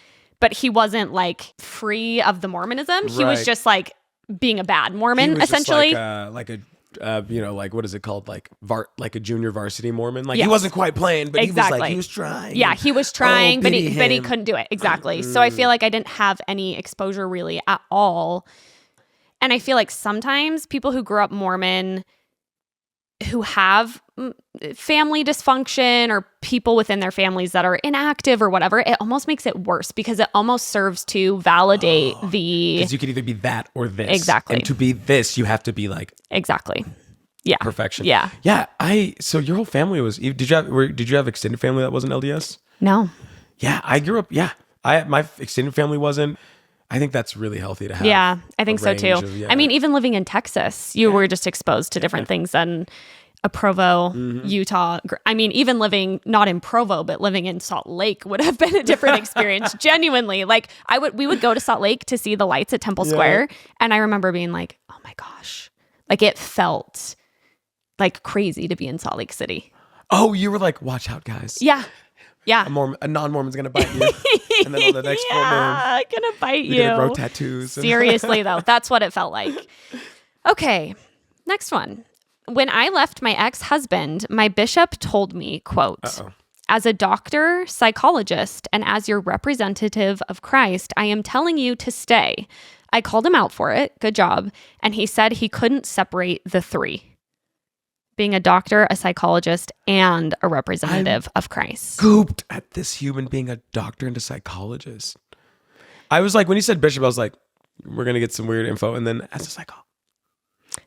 but he wasn't like free of the Mormonism. He was Right. just like being a bad Mormon, He was just essentially. like a like what is it called? Like a junior varsity Mormon. Like Yes. he wasn't quite playing, but Exactly. he was trying. Yeah, he was trying, but pity he him. couldn't do it. Exactly. So I feel like I didn't have any exposure really at all. And I feel like sometimes people who grew up Mormon who have family dysfunction or people within their families that are inactive or whatever, it almost makes it worse because it almost serves to validate the... Because you could either be that or this. Exactly. And to be this, you have to be like... Exactly. Yeah. Perfection. Yeah. Yeah. So your whole family was... Did you have extended family that wasn't LDS? No. Yeah. I grew up... Yeah. My extended family wasn't... I think that's really healthy to have. Yeah, I think so too. Of, I mean, even living in Texas, you were just exposed to different things than a Provo, Utah. I mean, even living not in Provo, but living in Salt Lake would have been a different experience. Genuinely, like we would go to Salt Lake to see the lights at Temple Square, and I remember being like, oh my gosh, like it felt like crazy to be in Salt Lake City. Oh, you were like, watch out, guys. Yeah. Yeah. A non-Mormon's going to bite you. And then on the next full moon, gonna bite you. You're going to grow tattoos. Seriously, though. That's what it felt like. Okay. Next one. When I left my ex-husband, my bishop told me, quote, as a doctor, psychologist, and as your representative of Christ, I am telling you to stay. I called him out for it. Good job. And he said he couldn't separate the three. Being a doctor, a psychologist, and a representative of Christ. Scooped at this human being a doctor and a psychologist. I was like, when you said bishop, I was like, we're going to get some weird info. And then as a psychologist.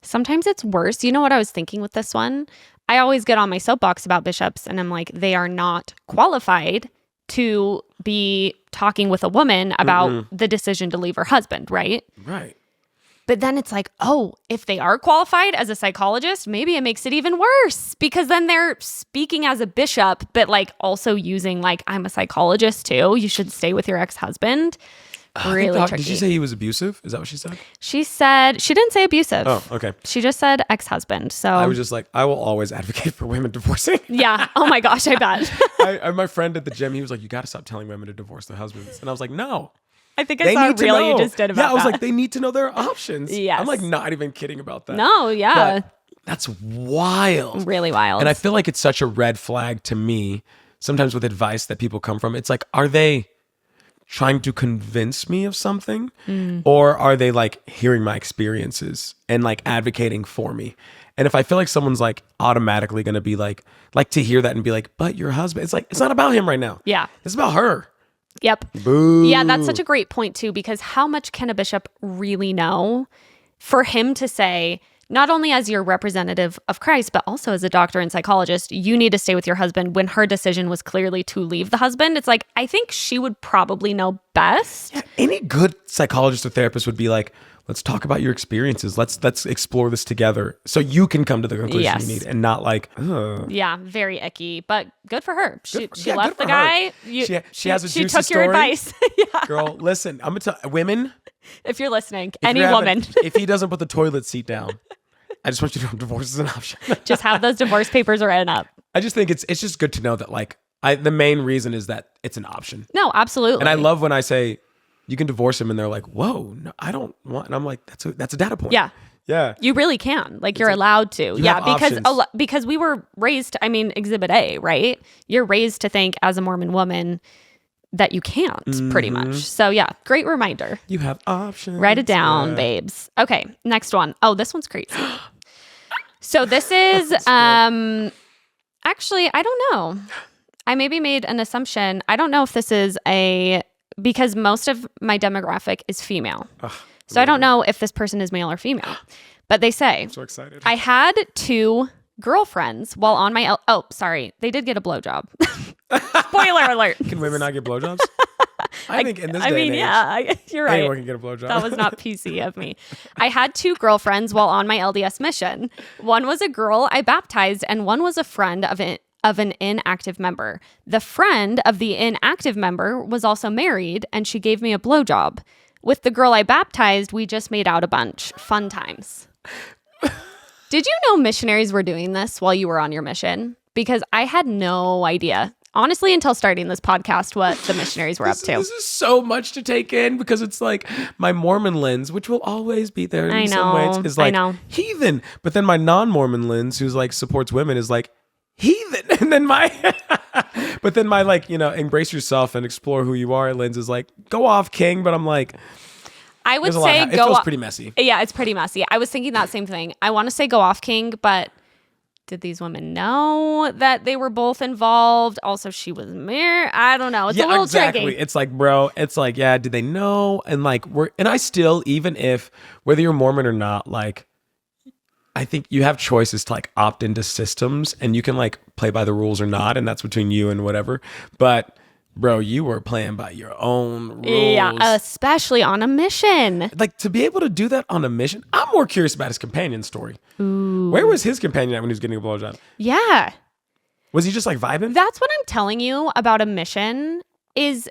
Sometimes it's worse. You know what I was thinking with this one? I always get on my soapbox about bishops and I'm like, they are not qualified to be talking with a woman about the decision to leave her husband, right? Right. But then it's like, oh, if they are qualified as a psychologist, maybe it makes it even worse because then they're speaking as a bishop, but like also using like, I'm a psychologist too. You should stay with your ex-husband. Really tricky. Did she say he was abusive? Is that what she said? She said, she didn't say abusive. Oh, okay. She just said ex-husband. So I was just like, I will always advocate for women divorcing. Yeah. Oh my gosh, I bet. My friend at the gym, he was like, you got to stop telling women to divorce their husbands. And I was like, no. I think I saw a reel you just did about that. Yeah, I was like, they need to know their options. Yes. I'm like not even kidding about that. No, yeah. But that's wild. Really wild. And I feel like it's such a red flag to me, sometimes with advice that people come from. It's like, are they trying to convince me of something? Or are they like hearing my experiences and like advocating for me? And if I feel like someone's like automatically going to be like to hear that and be like, but your husband, it's like, it's not about him right now. Yeah. It's about her. Yep. Boo. Yeah, that's such a great point too, because how much can a bishop really know for him to say, not only as your representative of Christ, but also as a doctor and psychologist, you need to stay with your husband when her decision was clearly to leave the husband? It's like, I think she would probably know best. Yeah, any good psychologist or therapist would be like, let's talk about your experiences. Let's explore this together so you can come to the conclusion you need and not like, ugh. Yeah, very icky, but good for her. She yeah, left the guy. She has a juicy She took story. your advice. Yeah. Girl, listen, I'm going to tell women. If you're listening, If any you're woman. if he doesn't put the toilet seat down, I just want you to know divorce is an option. Just have those divorce papers written up. I just think it's just good to know that like the main reason is that it's an option. No, absolutely. And I love when I say you can divorce him and they're like, whoa, no, I don't want. And I'm like, that's a data point. Yeah. Yeah. You really can. Like you're allowed to. Yeah. Have Because we were raised, I mean, Exhibit A, right? You're raised to think as a Mormon woman that you can't pretty much. So yeah, great reminder. You have options. Write it down, babes. Okay. Next one. Oh, this one's crazy. So this is, actually, I don't know. I maybe made an assumption. I don't know if this is because most of my demographic is female. So I don't know if this person is male or female. But they say, I'm so excited. I had 2 girlfriends while on my... sorry. They did get a blowjob. Spoiler alert. Can women not get blowjobs? I think in this day and age, yeah, you're right. anyone can get a blowjob. That was not PC of me. I had 2 girlfriends while on my LDS mission. One was a girl I baptized, and one was a friend of an inactive member. The friend of the inactive member was also married, and she gave me a blowjob. With the girl I baptized, we just made out a bunch. Fun times. Did you know missionaries were doing this while you were on your mission? Because I had no idea. Honestly, until starting this podcast, what the missionaries were up to. This is so much to take in because it's like my Mormon lens, which will always be there in some ways, is like heathen. But then my non-Mormon lens, who's like supports women, is like heathen. And then but then my like, embrace yourself and explore who you are lens is like, go off, king. But I'm like, I would say it feels pretty messy. Yeah, it's pretty messy. I was thinking that same thing. I want to say go off, king, but did these women know that they were both involved? Also, she was married. I don't know. It's a little tricky. It's like, bro, it's like, yeah, did they know? And like, I still, even if, whether you're Mormon or not, like, I think you have choices to like opt into systems and you can like play by the rules or not. And that's between you and whatever. But bro, you were playing by your own rules. Yeah, especially on a mission. Like, to be able to do that on a mission, I'm more curious about his companion story. Ooh. Where was his companion at when he was getting a blowjob? Yeah. Was he just like vibing? That's what I'm telling you about a mission is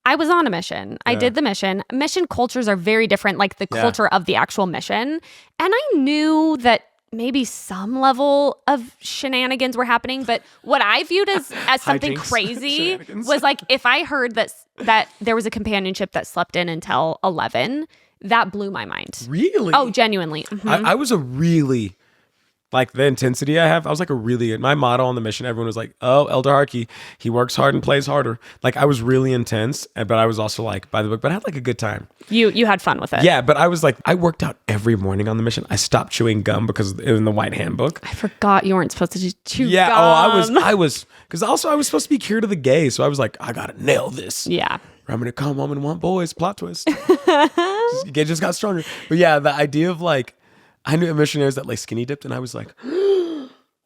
I was on a mission. I did the mission. Mission cultures are very different, like the culture of the actual mission. And I knew that maybe some level of shenanigans were happening, but what I viewed as something crazy was like if I heard that there was a companionship that slept in until 11, that blew my mind. Really? Oh, genuinely. Mm-hmm. I was a really, like the intensity I have, I was like my motto on the mission, everyone was like, oh, Elder Harkey, he works hard and plays harder. Like I was really intense, but I was also like by the book, but I had like a good time. You had fun with it. Yeah, but I was like, I worked out every morning on the mission. I stopped chewing gum because it was in the white handbook. I forgot you weren't supposed to chew gum. Yeah, I was, because also I was supposed to be cured of the gay, so I was like, I gotta nail this. Yeah. I'm gonna come home and want boys, plot twist. It just got stronger. But yeah, the idea of like, I knew missionaries that like skinny dipped and I was like,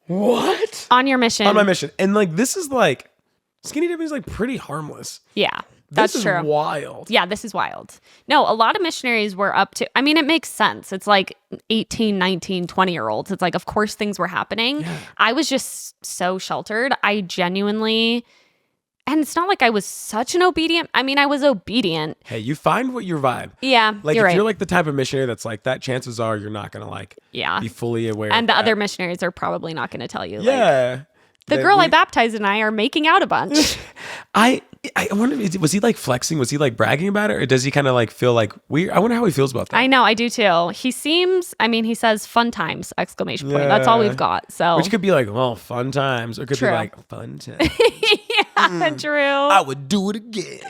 what? On your mission. On my mission. And like, this is like, skinny dipping is like pretty harmless. Yeah, that's this true. Is wild. Yeah, this is wild. No, a lot of missionaries were up to, I mean, it makes sense. It's like 18, 19, 20-year-olds. It's like, of course things were happening. Yeah. I was just so sheltered. I genuinely, and it's not like I was such an obedient. I mean, I was obedient. Hey, you find what your vibe. Yeah, like you're if right. you're like the type of missionary that's like that, chances are you're not gonna like be fully aware. And of the that. other missionaries are probably not going to tell you. Yeah, like, the girl I baptized and I are making out a bunch. I wonder, was he like flexing? Was he like bragging about it, or does he kind of like feel like weird? I wonder how he feels about that. I know, I do too. He seems, I mean, he says "fun times!" ! That's all we've got. So, which could be like, well, fun times, or it could be like fun times. Yeah, true. I would do it again.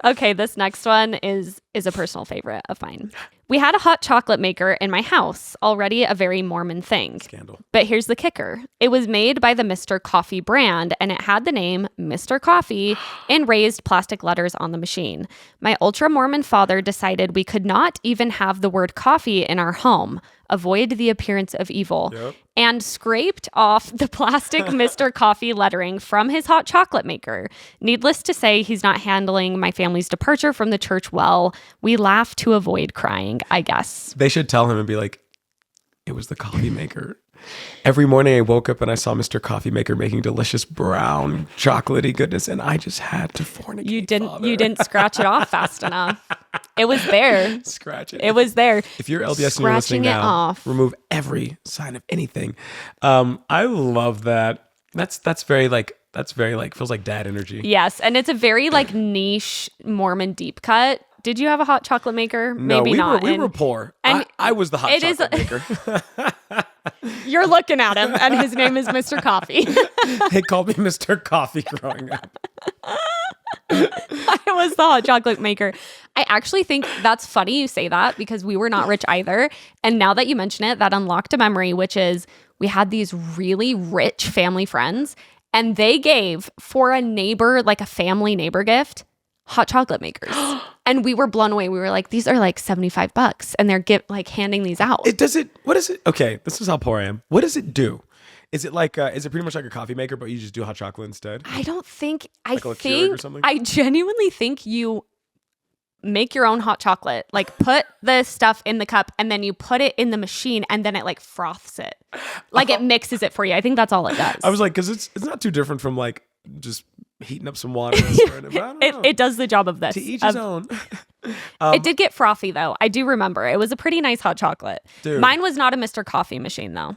Okay, this next one is a personal favorite of mine. We had a hot chocolate maker in my house, already a very Mormon thing. Scandal. But here's the kicker. It was made by the Mr. Coffee brand, and it had the name Mr. Coffee in raised plastic letters on the machine. My ultra-Mormon father decided we could not even have the word coffee in our home. Avoid the appearance of evil. Yep. And scraped off the plastic Mr. Coffee lettering from his hot chocolate maker. Needless to say, he's not handling my family's departure from the church well. We laugh to avoid crying, I guess. They should tell him and be like, it was the coffee maker. Every morning I woke up and I saw Mr. Coffee Maker making delicious brown chocolatey goodness, and I just had to fornicate. You didn't scratch it off fast enough. It was there. Scratch it. It was there. If you're LDS and you're listening now, remove every sign of anything. I love that. That's very like feels like dad energy. Yes, and it's a very like niche Mormon deep cut. Did you have a hot chocolate maker? No, Maybe not. We were poor. And I was the hot chocolate maker. You're looking at him, and his name is Mr. Coffee. They called me Mr. Coffee growing up. I was the hot chocolate maker. I actually think that's funny you say that because we were not rich either. And now that you mention it, that unlocked a memory, which is we had these really rich family friends, and they gave for a neighbor, like a family neighbor gift, hot chocolate makers. And we were blown away. We were like, these are like $75 and they're handing these out. What is it? Okay, this is how poor I am. What does it do? Is it like, is it pretty much like a coffee maker, but you just do hot chocolate instead? I don't think, like a Keurig or something? I genuinely think you make your own hot chocolate. Like put the stuff in the cup and then you put it in the machine and then it like froths it. Like it mixes it for you. I think that's all it does. I was like, because it's not too different from like just heating up some water and stirring it. But I don't know. It does the job of this. To each his own. It did get frothy though. I do remember. It was a pretty nice hot chocolate. Dude. Mine was not a Mr. Coffee machine though.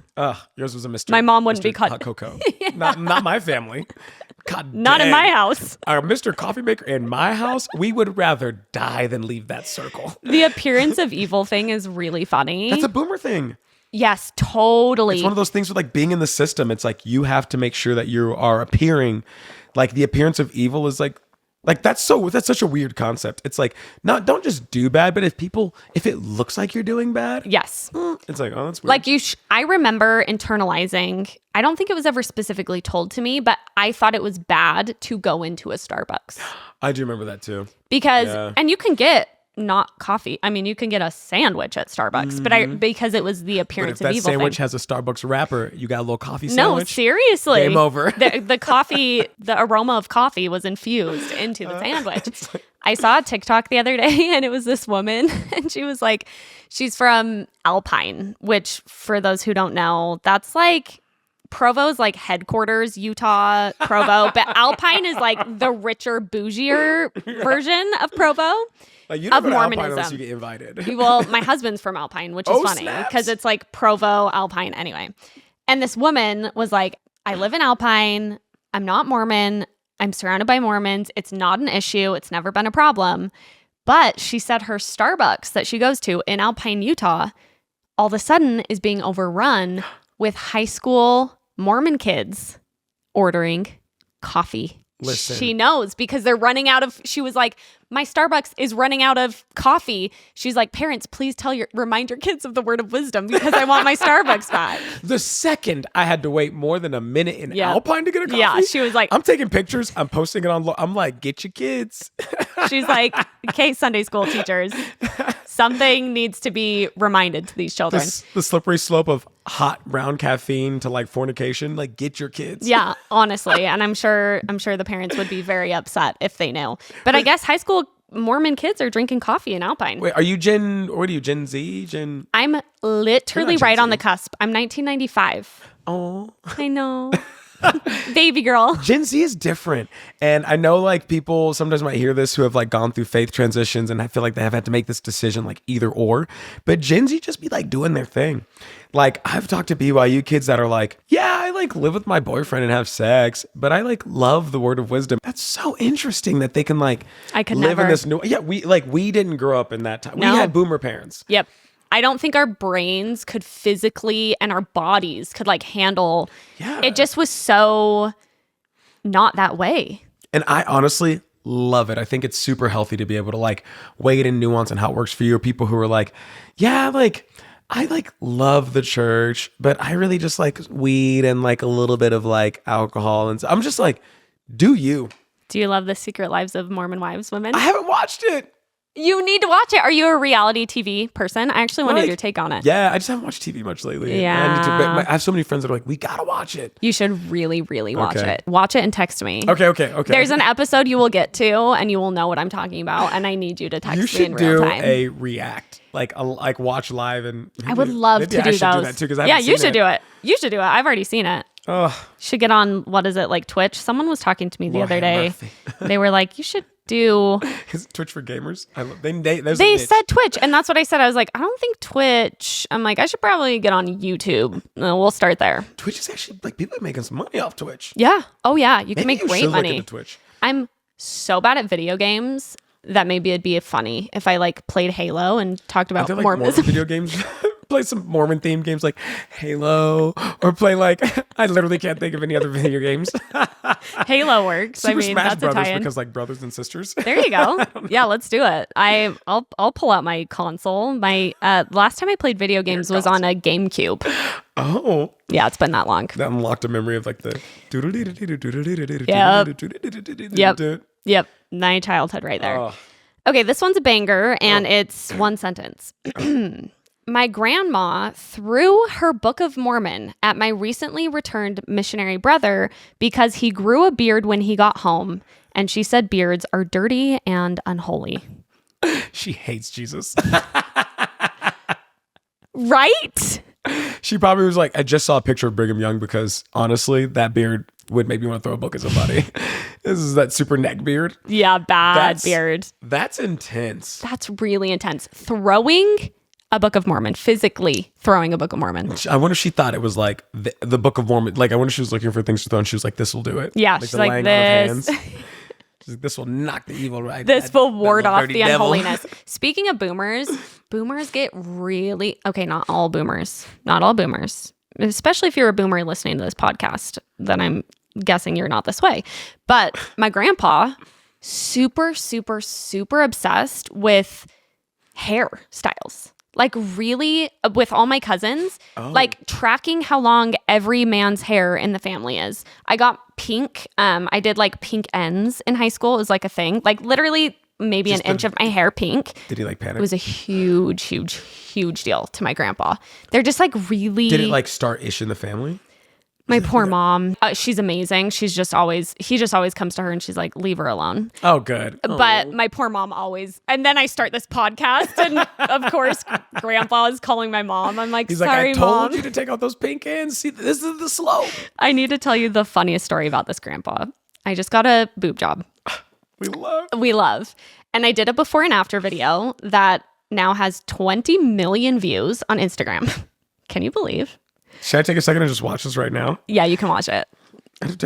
Yours was a Mr. My mom wouldn't be hot cocoa. Yeah. Not my family. God not in my house. Our Mr. Coffee Maker in my house, we would rather die than leave that circle. The appearance of evil thing is really funny. That's a boomer thing. Yes, totally. It's one of those things with like being in the system. It's like you have to make sure that you are appearing. Like the appearance of evil is like Like that's such a weird concept. It's like don't just do bad, but if it looks like you're doing bad, Yes. it's like, oh, that's weird. Like I remember internalizing, I don't think it was ever specifically told to me, but I thought it was bad to go into a Starbucks. I do remember that too. Because, Yeah. and you can get not coffee. I mean, you can get a sandwich at Starbucks, but because it was the But appearance if of that evil sandwich thing. has a Starbucks wrapper, you got a little coffee No, sandwich. seriously. Game over. The coffee, the aroma of coffee was infused into the sandwich. I saw a TikTok the other day and it was this woman and she was like, she's from Alpine, which for those who don't know, that's like Provo's like headquarters, Utah, Provo, but Alpine is like the richer, bougier version of Provo. Like you don't of go to Alpine Mormonism. unless you get invited. Well, my husband's from Alpine, which is Oh, funny snaps. because it's like Provo, Alpine, anyway. And this woman was like, I live in Alpine. I'm not Mormon. I'm surrounded by Mormons. It's not an issue. It's never been a problem. But she said her Starbucks that she goes to in Alpine, Utah, all of a sudden is being overrun with high school Mormon kids ordering coffee. Listen. She knows because they're running out of, she was like, my Starbucks is running out of coffee. She's like, parents, please remind your kids of the word of wisdom because I want my Starbucks back. The second I had to wait more than a minute in Yeah. Alpine to get a coffee, Yeah, she was like, I'm taking pictures. I'm posting it on. I'm like, get your kids. she's like, okay, Sunday school teachers, something needs to be reminded to these children. The slippery slope of hot brown caffeine to like fornication. Like, get your kids. Yeah, honestly, and I'm sure the parents would be very upset if they knew. But I guess high school Mormon kids are drinking coffee in Alpine. Wait, are you What are you? Gen Z? I'm literally You're not Gen right on Z. the cusp. I'm 1995. Oh. I know. Baby girl. Gen Z is different. And I know like people sometimes might hear this who have like gone through faith transitions and I feel like they have had to make this decision like either or. But Gen Z just be like doing their thing. Like I've talked to BYU kids that are like, yeah, I like live with my boyfriend and have sex, but I like love the word of wisdom. That's so interesting that they can like I could live in never. this new. Yeah, we didn't grow up in that time. No. We had boomer parents. Yep. I don't think our brains could physically and our bodies could like handle. Yeah. It just was so not that way. And I honestly love it. I think it's super healthy to be able to like weigh it in nuance and how it works for you. People who are like, yeah, like I like love the church, but I really just like weed and like a little bit of like alcohol. And so I'm just like, do you? Do you love The Secret Lives of Mormon Wives Women? I haven't watched it. You need to watch it. Are you a reality TV person? I actually wanted Like, your take on it. Yeah, I just haven't watched TV much lately. Yeah. And I, need to, I have so many friends that are like, we gotta watch it. You should really, really watch Okay. it. Watch it and text me. Okay. There's an episode you will get to and you will know what I'm talking about. And I need you to text You me should in real do time. a react, like watch live and. I would love maybe to do I should those. do that too because yeah, you should do it. You should do it. I've already seen it. Oh, Should get on, what is it, like Twitch? Someone was talking to me the other Lord day. have mercy. They were like, you should do. is Twitch for gamers? They said Twitch, and that's what I said. I was like, I don't think Twitch. I'm like, I should probably get on YouTube. We'll start there. Twitch is actually like people are making some money off Twitch. Yeah. Oh yeah. You can Maybe make you great should look money. into Twitch. I'm so bad at video games that maybe it'd be funny if I like played Halo and talked Are about there like Mormon Mormonism. video games? Play some Mormon themed games like Halo, or play like I literally can't think of any other video games. Halo works. Super I mean, Smash that's a Brothers tie-in. because like brothers and sisters. There you go. Yeah, let's do it. I'll pull out my console. My last time I played video games was on a GameCube. Oh, Yeah, it's been that long. that unlocked a memory of like the. Yep. My childhood right there. Oh. Okay, this one's a banger, and it's one sentence. My grandma threw her Book of Mormon at my recently returned missionary brother because he grew a beard when he got home, and she said beards are dirty and unholy. She hates Jesus. Right? She probably was like, I just saw a picture of Brigham Young because honestly, that beard would make me want to throw a book at somebody. This is that super neck beard. Yeah, bad beard. That's intense. That's really intense. Throwing a Book of Mormon, physically throwing a Book of Mormon. I wonder if she thought it was like the Book of Mormon. Like, I wonder if she was looking for things to throw and she was like, this will do it. Yeah, she's the like, laying on of this. hands. She's like, this will knock the evil right. This will ward that off dirty the devil. unholiness. Speaking of boomers get really, okay, not all boomers, especially if you're a boomer listening to this podcast, then I'm guessing you're not this way. But my grandpa, super, super, super obsessed with hairstyles. Like really, with all my cousins, like tracking how long every man's hair in the family is. I got pink. I did like pink ends in high school. It was like a thing. Like literally maybe an inch of my hair pink. Did he like panic? It was a huge, huge, huge deal to my grandpa. They're just like really... Did it like start ish in the family? My poor mom. She's amazing. He just always comes to her and she's like, leave her alone. Oh, good. But my poor mom always, and then I start this podcast and of course grandpa is calling my mom. I'm like, he's sorry, like, I told mom. you to take out those pink ends. See, this is the slope. I need to tell you the funniest story about this grandpa. I just got a boob job. We love. And I did a before and after video that now has 20 million views on Instagram. Can you believe? Should I take a second and just watch this right now? Yeah, you can watch it.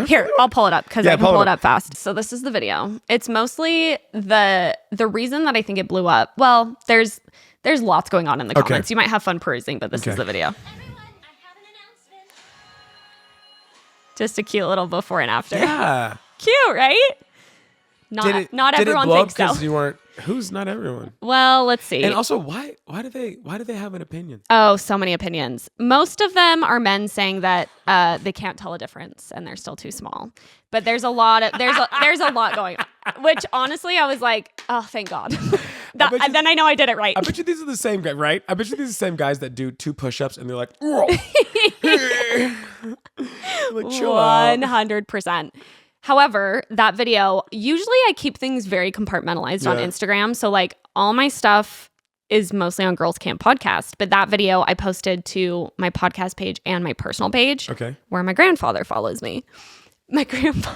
Here, I'll pull it up because I can pull it up fast. So this is the video. It's mostly the reason that I think it blew up. Well, there's lots going on in the comments. You might have fun perusing, but this is the video. Everyone, I have an announcement. Just a cute little before and after. Yeah. Cute, right? Not everyone thinks so. You weren't. Who's not everyone? Well, let's see. And also, why do they have an opinion? Oh, so many opinions. Most of them are men saying that they can't tell a difference and they're still too small. But there's a lot going on. Which honestly, I was like, oh, thank God. Then I know I did it right. I bet you these are the same guys, right? I bet you these are the same guys that do 2 push-ups and they're like, like chill out. 100%. However, that video, usually I keep things very compartmentalized on Instagram. So like all my stuff is mostly on Girls Camp Podcast. But that video I posted to my podcast page and my personal page where my grandfather follows me. My grandpa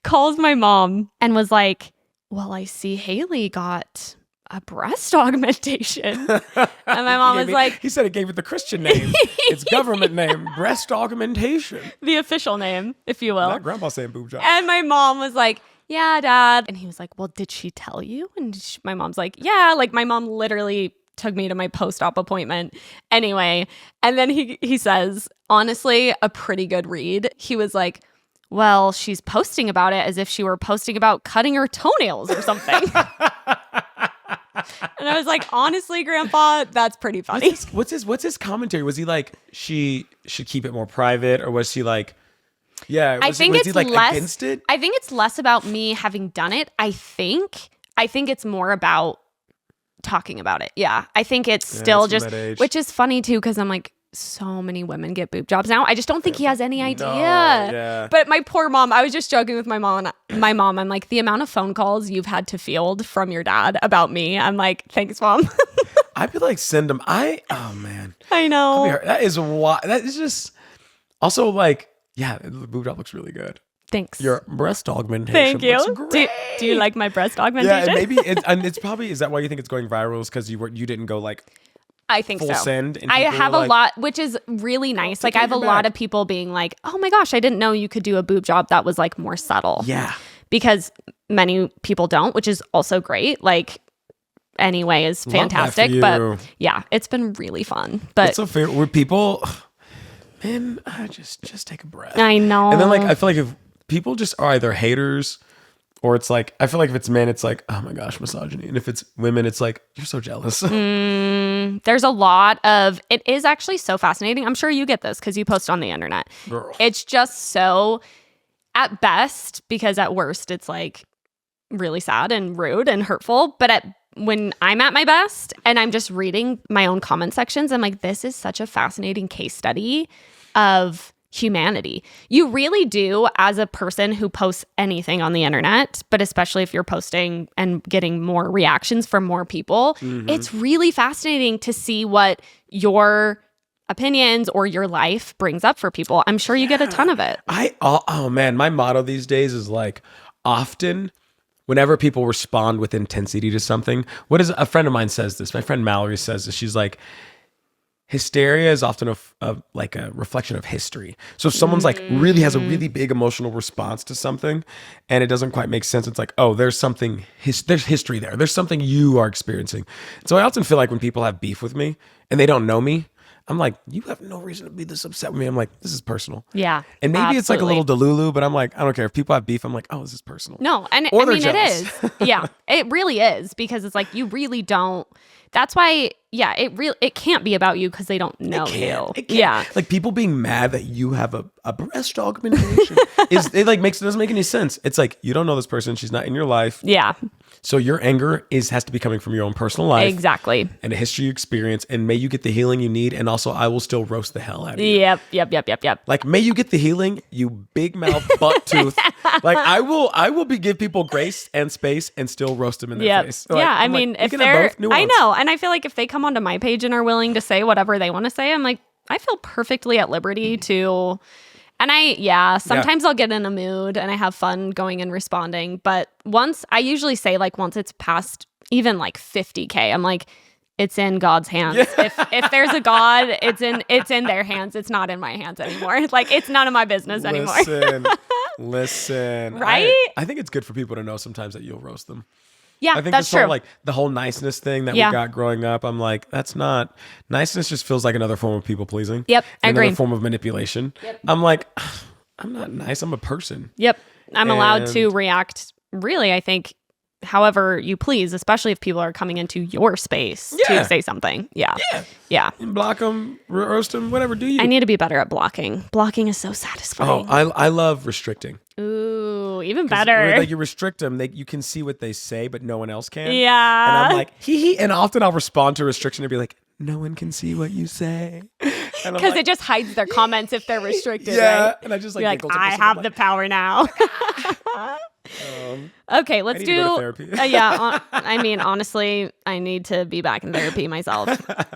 calls my mom and was like, well, I see Haley got a breast augmentation. And my mom was like... He said it gave it the Christian name. Its government name, breast augmentation. The official name, if you will. Not grandpa saying boob job. And my mom was like, yeah, Dad. And he was like, well, did she tell you? And my mom's like, yeah. Like my mom literally took me to my post-op appointment. Anyway, and then he says, honestly, a pretty good read. He was like, well, she's posting about it as if she were posting about cutting her toenails or something. And I was like, honestly, Grandpa, that's pretty funny. What's his commentary? Was he like, she should keep it more private, or was he like, yeah? I think it's less against it. I think it's less about me having done it. I think it's more about talking about it. Yeah, I think it's still just, which is funny too, because I'm like, so many women get boob jobs now. I just don't think he has any idea. Yeah. But my poor mom, I was just joking with my mom. I'm like, the amount of phone calls you've had to field from your dad about me. I'm like, thanks, Mom. I'd be like, send them. Oh man. I know. That is why. That is just also like, yeah, the boob job looks really good. Thanks. Your breast augmentation. Thank you. Looks great. Do you like my breast augmentation? Yeah, maybe it's probably, is that why you think it's going viral? Is because you didn't go like, I think full so. send. And I have a lot, which is really nice. Like I have a lot of people being like, oh my gosh, I didn't know you could do a boob job that was like more subtle. Yeah. Because many people don't, which is also great. Like anyway is fantastic. But yeah, it's been really fun. But it's so fair. Where people, man, just take a breath. I know. And then like, I feel like if people just are either haters, or it's like, I feel like if it's men, it's like, oh my gosh, misogyny. And if it's women, it's like, you're so jealous. There's a lot of, it is actually so fascinating. I'm sure you get this because you post on the internet. Girl. It's just so, at best, because at worst, it's like really sad and rude and hurtful. But when I'm at my best and I'm just reading my own comment sections, I'm like, this is such a fascinating case study of humanity. You really do, as a person who posts anything on the internet, but especially if you're posting and getting more reactions from more people, it's really fascinating to see what your opinions or your life brings up for people. I'm sure you get a ton of it. Oh man, my motto these days is like, often whenever people respond with intensity to something, a friend of mine says this, my friend Mallory says this, she's like, hysteria is often like a reflection of history. So if someone's like really has a really big emotional response to something and it doesn't quite make sense, it's like, oh, there's history there. There's something you are experiencing. So I often feel like when people have beef with me and they don't know me, I'm like, you have no reason to be this upset with me. I'm like, this is personal. Yeah. And maybe it's like a absolutely. little delulu, but I'm like, I don't care. If people have beef, I'm like, oh, this is personal. No, and Or I they're mean, jealous. it is. Yeah, it really is, because it's like you really don't. That's why, yeah, it can't be about you because they don't know you. It can't. Yeah. Like people being mad that you have a breast augmentation doesn't make any sense. It's like, you don't know this person. She's not in your life. Yeah, So your anger has to be coming from your own personal life. exactly. And a history you experience. And may you get the healing you need. And also, I will still roast the hell out of you. Yep. Like, may you get the healing, you big mouth butt tooth. Like, I will give people grace and space and still roast them in their face. So, like, yeah. I I'm like, mean, you if can have they're, both. Nuance. I know, and I feel like if they come onto my page and are willing to say whatever they want to say, I'm like, I feel perfectly at liberty to. And sometimes I'll get in a mood and I have fun going and responding. But I usually say like once it's past even like 50K, I'm like, it's in God's hands. Yeah. If there's a God, it's in their hands. It's not in my hands anymore. Like, it's none of my business anymore. Listen. Right? I think it's good for people to know sometimes that you'll roast them. Yeah, I think that's this whole, true. like the whole niceness thing that Yeah. we got growing up, I'm like, that's not niceness. Just feels like another form of people pleasing. Yep, I another agree. form of manipulation. Yep. I'm like, I'm not nice. I'm a person. Yep. I'm allowed to And- react, really, I think, however you please, especially if people are coming into your space Yeah. to say something. Yeah. Yeah. Yeah. Block them, roast them, whatever. Do you? I need to be better at blocking. Blocking is so Oh, satisfying. I love restricting. Ooh, even 'Cause better. Like you restrict them, you can see what they say, but no one else can. Yeah. And I'm like, hee. And often I'll respond to restriction and be like, no one can see what you say. Because it just hides their comments if they're restricted, yeah. right? And I just like, You're like, giggle to I myself. have I'm the like, power now. Okay, let's need to do. go to therapy. I mean, honestly, I need to be back in therapy myself.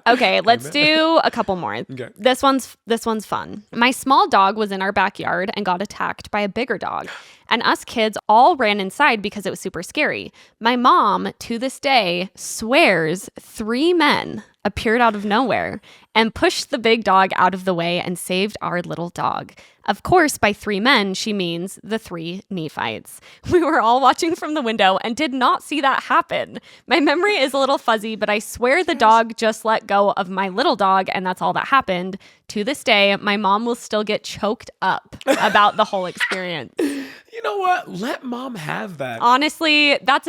Okay, let's do a couple more. Okay. This one's fun. My small dog was in our backyard and got attacked by a bigger dog. And us kids all ran inside because it was super scary. My mom, to this day, swears 3 men appeared out of nowhere and pushed the big dog out of the way and saved our little dog. Of course, by 3 men, she means the 3 Nephites. We were all watching from the window and did not see that happen. My memory is a little fuzzy, but I swear the dog just let go of my little dog and that's all that happened. To this day, my mom will still get choked up about the whole experience. You know what? Let mom have that. Honestly, that's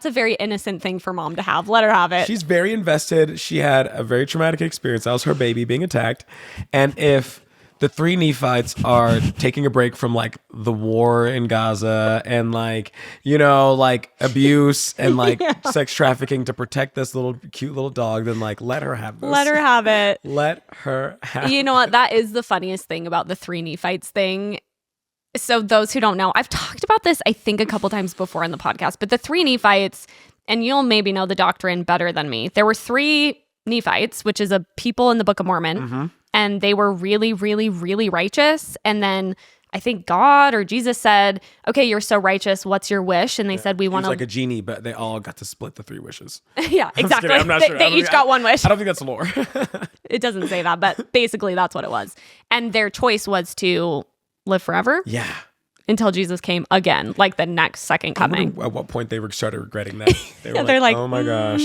a very innocent thing for mom to have. Let her have it. She's very invested. She had a very traumatic experience. That was her baby being attacked. And if the 3 Nephites are taking a break from like the war in Gaza and like, like abuse and like sex trafficking to protect this cute little dog, then like let her have this. Let her have it. Let her have You know what? That is the funniest thing about the 3 Nephites thing. So those who don't know, I've talked about this, I think, a couple times before on the podcast, but the 3 Nephites, and you'll maybe know the doctrine better than me. There were 3 Nephites, which is a people in the Book of Mormon, and they were really, really, really righteous. And then I think God or Jesus said, okay, you're so righteous. What's your wish? And they said, we It want was to like a genie, but they all got to split the 3 wishes. Yeah, exactly. kidding. I'm not They, sure. they each got one wish. I don't think that's lore. It doesn't say that, but basically that's what it was. And their choice was to live forever. Yeah. Until Jesus came again, like the next second I wonder coming. at what point they started regretting that. They were they're like, oh my gosh.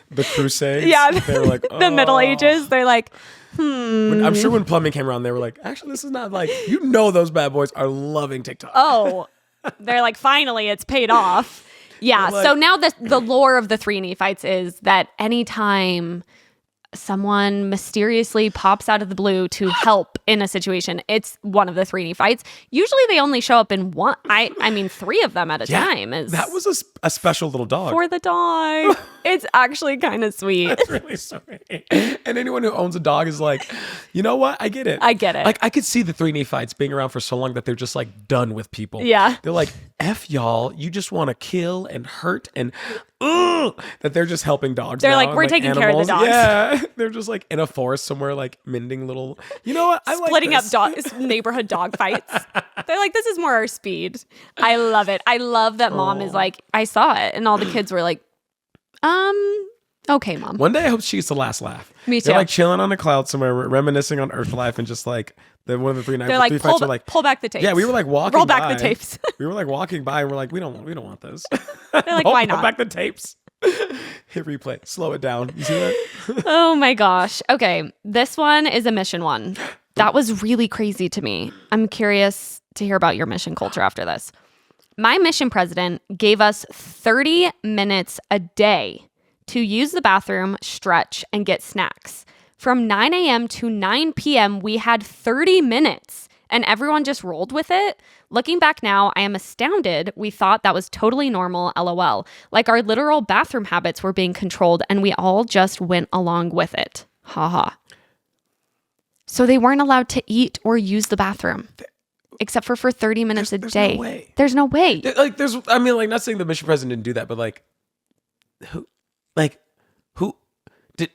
The Crusades. Yeah, They were like, the Middle Ages. They're like, I'm sure when plumbing came around, they were like, actually, this is not like, those bad boys are loving TikTok. oh, they're like, finally, it's paid off. Yeah. Like- So now the lore of the 3 Nephites is that anytime someone mysteriously pops out of the blue to help in a situation, it's one of the 3 Nephites. Usually they only show up in one. I mean, 3 of them at a time. That was a special little dog. for the dog. It's actually kind of sweet. That's really sweet. And anyone who owns a dog is like, you know what? I get it. I get it. Like, I could see the 3 Nephites being around for so long that they're just like done with people. Yeah. They're like, F y'all, you just want to kill and hurt and that they're just helping dogs. They're now like, and, we're taking care of the animals. dogs. Yeah. They're just like in a forest somewhere, like mending little, you know what? I Splitting like up this. neighborhood dog fights. They're like, this is more our speed. I love it. I love that mom is like, I saw it. And all the kids were like, okay, mom. One day I hope she gets the last laugh. Me too. They're like chilling on a cloud somewhere, reminiscing on Earth life, and just like one of the 3 They're Nephites like, fights were like, pull back the tapes. yeah, we were like walking Roll back by. the tapes. We were like walking by and we're like, we don't want this. They're like, why not? Roll back the tapes. Hit replay. Slow it down. You see that? Oh my gosh. Okay. This one is a mission one. That was really crazy to me. I'm curious to hear about your mission culture after this. My mission president gave us 30 minutes a day to use the bathroom, stretch, and get snacks. From 9 a.m. to 9 p.m., we had 30 minutes and everyone just rolled with it. Looking back now, I am astounded we thought that was totally normal, LOL. Like our literal bathroom habits were being controlled and we all just went along with it. Haha. So they weren't allowed to eat or use the bathroom. Except for 30 minutes a day. No way. There's no way. Like, not saying the mission president didn't do that, but who did?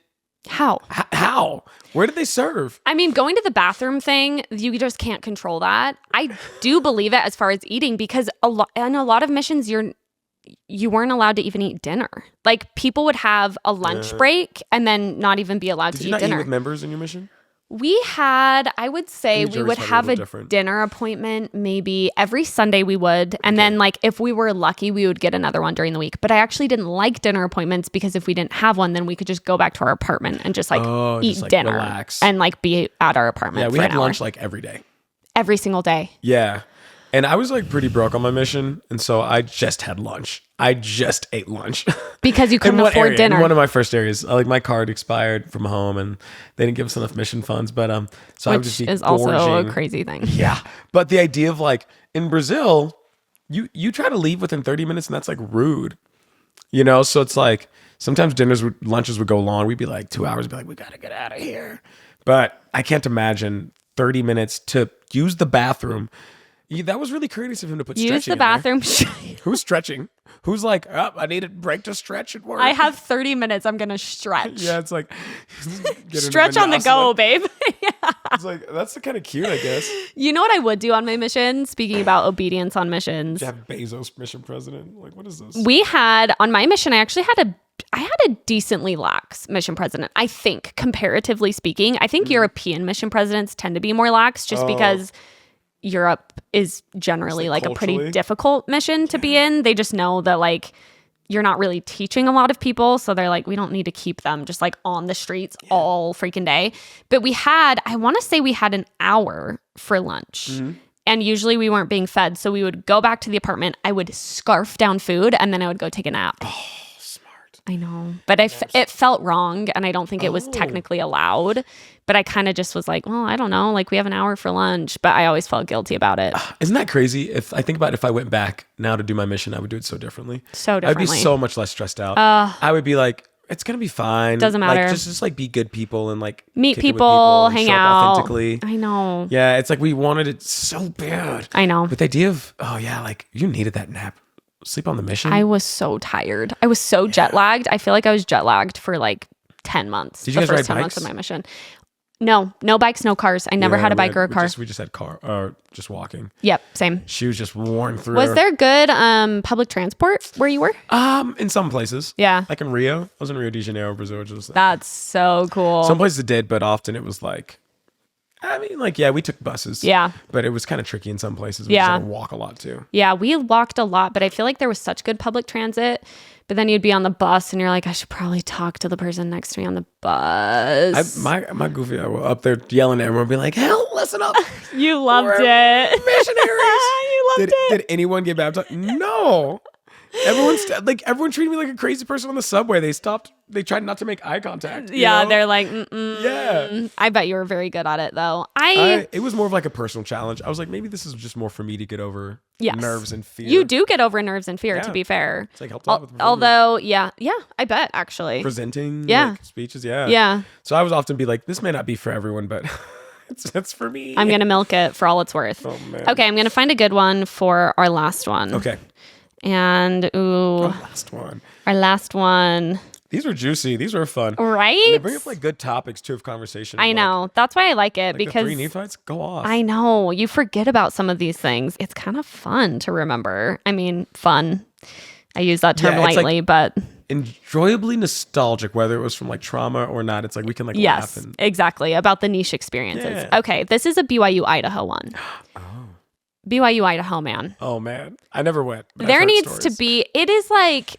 How? How? Where did they serve? I mean, going to the bathroom thing, you just can't control that. I do believe it as far as eating because in a lot of missions, you weren't allowed to even eat dinner. Like people would have a lunch break and then not even be allowed to eat dinner. Did you not eat with members in your mission? We had, I would say we would have a different. dinner appointment maybe every Sunday we would. And then like if we were lucky, we would get another one during the week. But I actually didn't like dinner appointments because if we didn't have one, then we could just go back to our apartment and just eat dinner relax. and like be at our apartment. Yeah, we for had an hour. lunch like every day. Every single day. Yeah. And I was like pretty broke on my mission. And so I just had lunch. I just ate lunch. Because you couldn't afford dinner. In one of my first areas. Like my card expired from home and they didn't give us enough mission funds. But so I would just be is also gorging. a crazy thing. Yeah. But the idea of like in Brazil, you try to leave within 30 minutes and that's like rude. You know? So it's like sometimes lunches would go long. We'd be like 2 hours, be like, we gotta get out of here. But I can't imagine 30 minutes to use the bathroom. That was really courteous of him to put stretching Use the in there. bathroom. Who's stretching? Who's like, I need a break to stretch at work? I have 30 minutes. I'm going to stretch. Yeah, it's like Stretch on the go, babe. Yeah. It's like, that's kind of cute, I guess. You know what I would do on my mission? Speaking about obedience on missions. You have Bezos mission president. Like, what is this? We had, on my mission, I had a decently lax mission president, I think, comparatively speaking. I think European mission presidents tend to be more lax just because Europe is generally like a pretty difficult mission to be in. They just know that like you're not really teaching a lot of people. So they're like, we don't need to keep them just like on the streets all freaking day. But I want to say we had an hour for lunch. Mm-hmm. And usually we weren't being fed. So we would go back to the apartment. I would scarf down food and then I would go take a nap. Oh, smart. I know. But it felt wrong. And I don't think it was technically allowed. But I kind of just was like, well, I don't know. Like we have an hour for lunch. But I always felt guilty about it. Isn't that crazy? If I think about it, if I went back now to do my mission, I would do it so differently. So differently. I'd be so much less stressed out. I would be like, it's going to be fine. Doesn't matter. Like, just like be good people and like meet kick it with people, and hang show up out. authentically. I know. Yeah, it's like we wanted it so bad. I know. But the idea of, like you needed that nap. Sleep on the mission. I was so tired. I was so jet lagged. I feel like I was jet lagged for like 10 months. Did you guys ride bikes? 10 months of my mission. No bikes, no cars. I never had a bike or a car. We just had just walking. Yep, same. She was just worn through. Was there good public transport where you were? In some places. Yeah. Like in Rio. I was in Rio de Janeiro, Brazil. That's so cool. Some places it did, but often it was like, we took buses. Yeah. But it was kind of tricky in some places. We just had to walk a lot too. Yeah, we walked a lot, but I feel like there was such good public transit. But then you'd be on the bus and you're like, I should probably talk to the person next to me on the bus. My goofy, I was up there yelling at everyone, be like, hell, listen up. You loved it. Missionaries. You loved it. Did anyone get baptized? No. Everyone treated me like a crazy person on the subway. They tried not to make eye contact. Yeah, know? they're like, yeah. I bet you were very good at it though. It was more of like a personal challenge. I was like, maybe this is just more for me to get over nerves and fear. You do get over nerves and fear, to be fair. It's like helped out with although, yeah, I bet actually. Presenting speeches, Yeah. So I was often be like, this may not be for everyone, but it's for me. I'm going to milk it for all it's worth. Oh, man. Okay, I'm going to find a good one for our last one. Okay. And our last one. These were juicy. These were fun. Right? And they bring up like good topics too of conversation. I know. That's why I like it because the 3 Nephites go off. I know. You forget about some of these things. It's kind of fun to remember. I mean, fun. I use that term lightly, but enjoyably nostalgic, whether it was from like trauma or not. It's like we can like laugh. Yes, exactly. About the niche experiences. Yeah. Okay, this is a BYU Idaho one. BYU Idaho, man. Oh man, I never went. There needs to be. It is like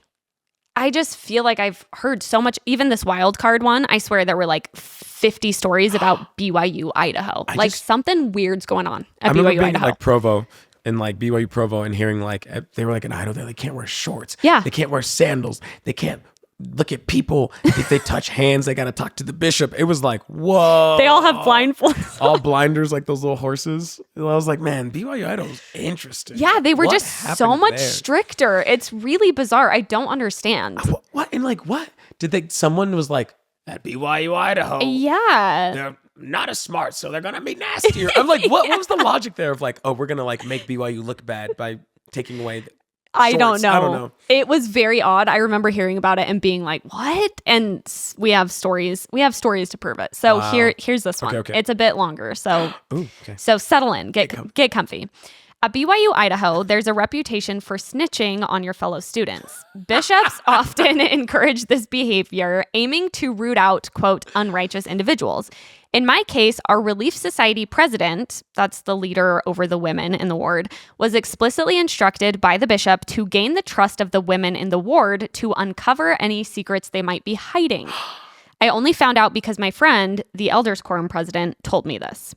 I just feel like I've heard so much. Even this wild card one, I swear there were like 50 stories about BYU, Idaho. Something weird's going on at I remember BYU, being Idaho. like Provo and like BYU Provo and hearing like they were like in Idaho, they can't wear shorts. Yeah. They can't wear sandals. They can't look at people. If they touch hands, they got to talk to the bishop. It was like, whoa. They all have blindfolds. All blinders, like those little horses. And I was like, man, BYU Idaho's interesting. Yeah, they were What just so happened much there? stricter. It's really bizarre. I don't understand. What? And like, what? Someone was like, at BYU Idaho. Yeah. They're not as smart, so they're going to be nastier. I'm like, what was the logic there of like, oh, we're going to like make BYU look bad by taking away I don't shorts? know. I don't know. It was very odd. I remember hearing about it and being like, what? And we have stories. We have stories to prove it. So Wow. here's this one. Okay. It's a bit longer. So Ooh, okay. So settle in, get comfy. At BYU, Idaho, there's a reputation for snitching on your fellow students. Bishops often encourage this behavior, aiming to root out, quote, unrighteous individuals. In my case, our Relief Society president, that's the leader over the women in the ward, was explicitly instructed by the bishop to gain the trust of the women in the ward to uncover any secrets they might be hiding. I only found out because my friend, the Elders Quorum president, told me this.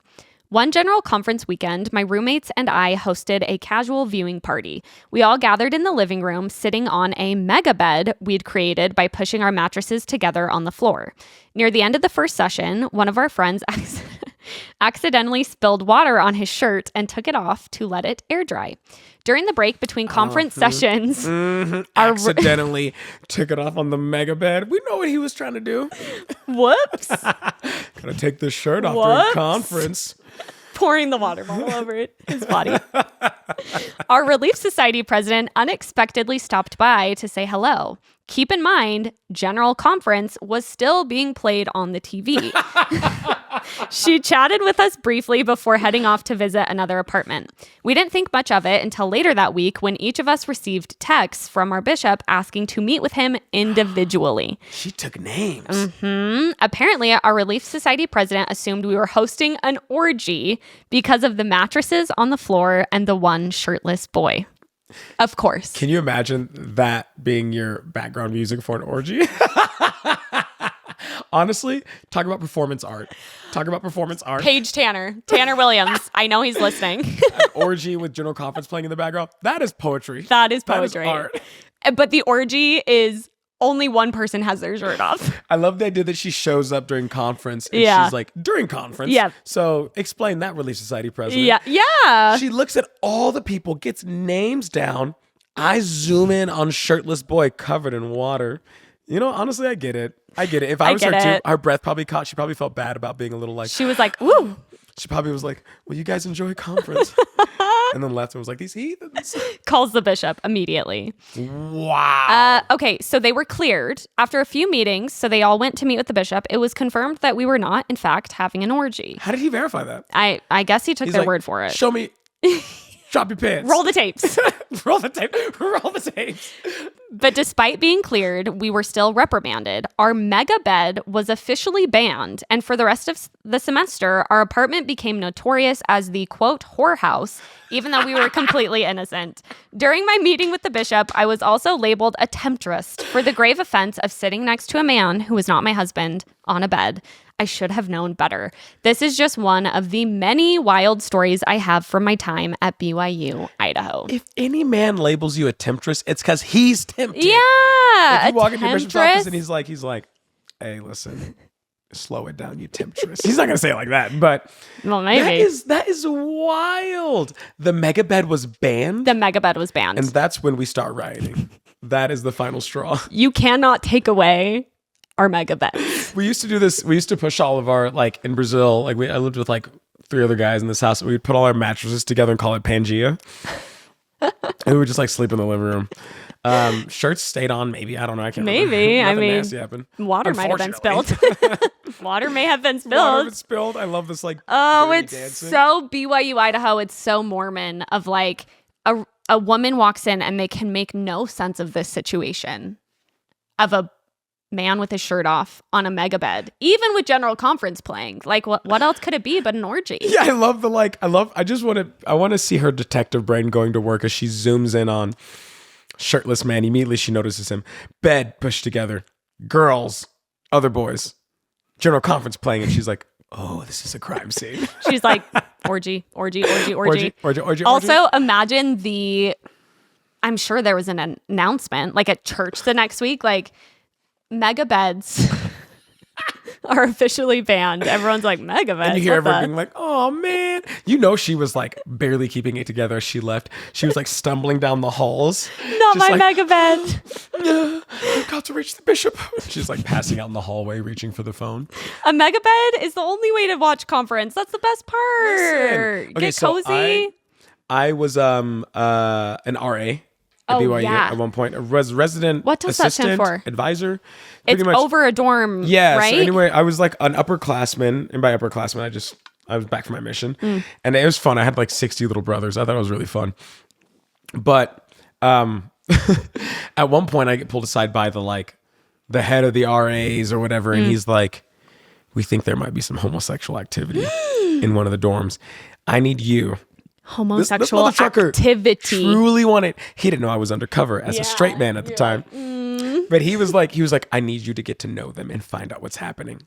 One general conference weekend, my roommates and I hosted a casual viewing party. We all gathered in the living room, sitting on a mega bed we'd created by pushing our mattresses together on the floor. Near the end of the first session, one of our friends accidentally spilled water on his shirt and took it off to let it air dry. During the break between conference sessions, Accidentally took it off on the mega bed. We know what he was trying to do. Whoops. Gotta take this shirt off Whoops. during conference. Pouring the water bottle over his body. Our Relief Society president unexpectedly stopped by to say hello. Keep in mind, General Conference was still being played on the TV. She chatted with us briefly before heading off to visit another apartment. We didn't think much of it until later that week when each of us received texts from our bishop asking to meet with him individually. She took names. Apparently, our Relief Society president assumed we were hosting an orgy because of the mattresses on the floor and the one shirtless boy. Of course. Can you imagine that being your background music for an orgy? Honestly, talk about performance art. Paige Tanner Williams. I know he's listening. An orgy with General Conference playing in the background. That is poetry. That is poetry. That is art. But the orgy is only one person has their shirt off. I love the idea that she shows up during conference and she's like, during conference? Yeah. So explain that, Relief Society president. Yeah. She looks at all the people, gets names down. I zoom in on shirtless boy covered in water. You know, honestly, I get it. If I was her too, her breath probably caught. She probably felt bad about being a little like. She was like, "Ooh." She probably was like, "Will you guys enjoy conference?" And then left and was like, "These heathens." Calls the bishop immediately. Wow. Okay, so they were cleared after a few meetings. So they all went to meet with the bishop. It was confirmed that we were not, in fact, having an orgy. How did he verify that? I guess he took He's their like, word for it. Show me. Drop your pants. Roll the tapes. Roll the tape. Roll the tapes. But despite being cleared, we were still reprimanded. Our mega bed was officially banned, and for the rest of the semester, our apartment became notorious as the, quote, whorehouse, even though we were completely innocent. During my meeting with the bishop, I was also labeled a temptress for the grave offense of sitting next to a man who was not my husband on a bed. I should have known better. This is just one of the many wild stories I have from my time at BYU, Idaho. If any man labels you a temptress, it's because he's tempted. Yeah. If you walk into your bishop's office and he's like, hey, listen, slow it down, you temptress. He's not going to say it like that, but well, maybe. That is wild. The mega bed was banned? The mega bed was banned. And that's when we start rioting. That is the final straw. You cannot take away our mega bed. We used to do this. We used to push all of our, like in Brazil, like I lived with like 3 other guys in this house. We'd put all our mattresses together and call it Pangea. And we would just like sleep in the living room. Shirts stayed on, maybe. I don't know. I can't remember. Maybe. I mean, nasty happened. Water might have been spilled. Water may have been spilled. Water have been spilled. I love this like it's dancing. so BYU Idaho. It's so Mormon of like a woman walks in and they can make no sense of this situation of a man with his shirt off on a mega bed, even with General Conference playing. Like what else could it be but an orgy? Yeah, I love I want to see her detective brain going to work as she zooms in on Shirtless man. Immediately she notices him. Bed pushed together. Girls. Other boys. General conference playing. And she's like, oh, this is a crime scene. She's like, orgy. Orgy. Also, imagine I'm sure there was an announcement like at church the next week, like mega beds are officially banned. Everyone's like, mega beds. And you hear everyone being like, oh man. You know she was like barely keeping it together as she left. She was like stumbling down the halls. Not my mega bed. I've got to reach the bishop. She's like passing out in the hallway, reaching for the phone. A mega bed is the only way to watch conference. That's the best part. Listen. Okay, Get cozy. So I was an RA. At BYU at one point, a resident what does that stand for? Advisor. It's over a dorm, right? So anyway, I was like an upperclassman, and by upperclassman, I was back from my mission, and it was fun. I had like 60 little brothers. I thought it was really fun, but at one point, I get pulled aside by the head of the RAs or whatever, and he's like, "We think there might be some homosexual activity in one of the dorms. I need you." Homosexual activity. Truly wanted. He didn't know I was undercover as a straight man at the time. But he was like, I need you to get to know them and find out what's happening.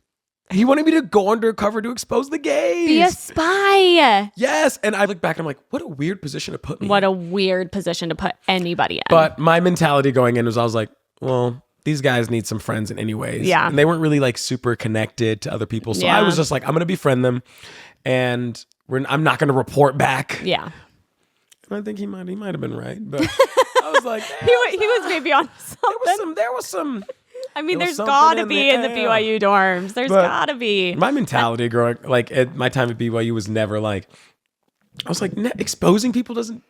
He wanted me to go undercover to expose the gays. Be a spy. Yes. And I look back and I'm like, what a weird position to put me in. What a weird position to put anybody in. But my mentality going in was, I was like, well, these guys need some friends in any ways. Yeah. And they weren't really like super connected to other people. So I was just like, I'm going to befriend them. And I'm not going to report back. Yeah. And I think he might have been right. But I was like, he was maybe on something. There was some. I mean, there's got to be in the BYU dorms. There's got to be. My mentality growing, like at my time at BYU was never like, I was like, exposing people doesn't,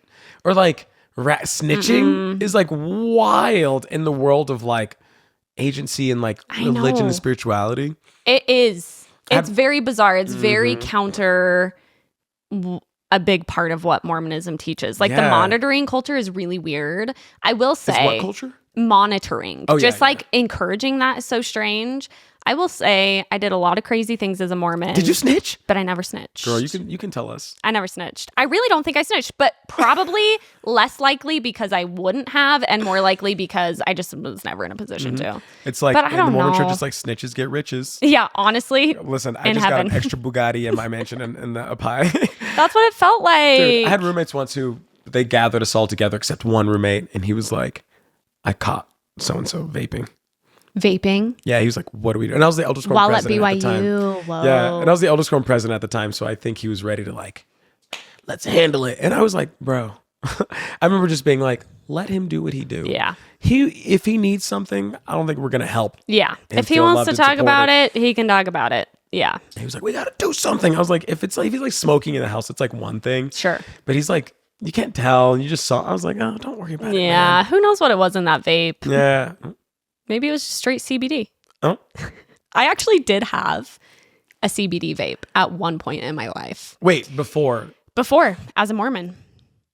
or like snitching is like wild in the world of like agency and like religion and spirituality. It is. It's very bizarre. It's very counter a big part of what Mormonism teaches. Like the monitoring culture is really weird. I will say. It's what culture? Monitoring. Like encouraging that is so strange. I will say I did a lot of crazy things as a Mormon. Did you snitch? But I never snitched. Girl, you can tell us. I never snitched. I really don't think I snitched, but probably less likely because I wouldn't have, and more likely because I just was never in a position to. It's like in the Mormon church, it's like snitches get riches. Yeah, honestly. Listen, I just got an extra Bugatti in my mansion in a pie. That's what it felt like. Dude, I had roommates once who they gathered us all together except one roommate, and he was like, I caught so-and-so vaping. Vaping? Yeah, he was like, what do we do? And I was the eldest grown president at the time. Whoa. Yeah, and I was the eldest grown president at the time, so I think he was ready to like, let's handle it. And I was like, bro, I remember just being like, let him do what he do. Yeah. If he needs something, I don't think we're going to help. Yeah. If he wants to talk about it, he can talk about it. Yeah. He was like, we got to do something. I was like, if he's like smoking in the house, it's like one thing. Sure. But he's like, you can't tell. You just saw. I was like, oh, don't worry about it. Yeah. Who knows what it was in that vape? Yeah. Maybe it was just straight CBD. Oh. I actually did have a CBD vape at one point in my life. Wait, before, as a Mormon.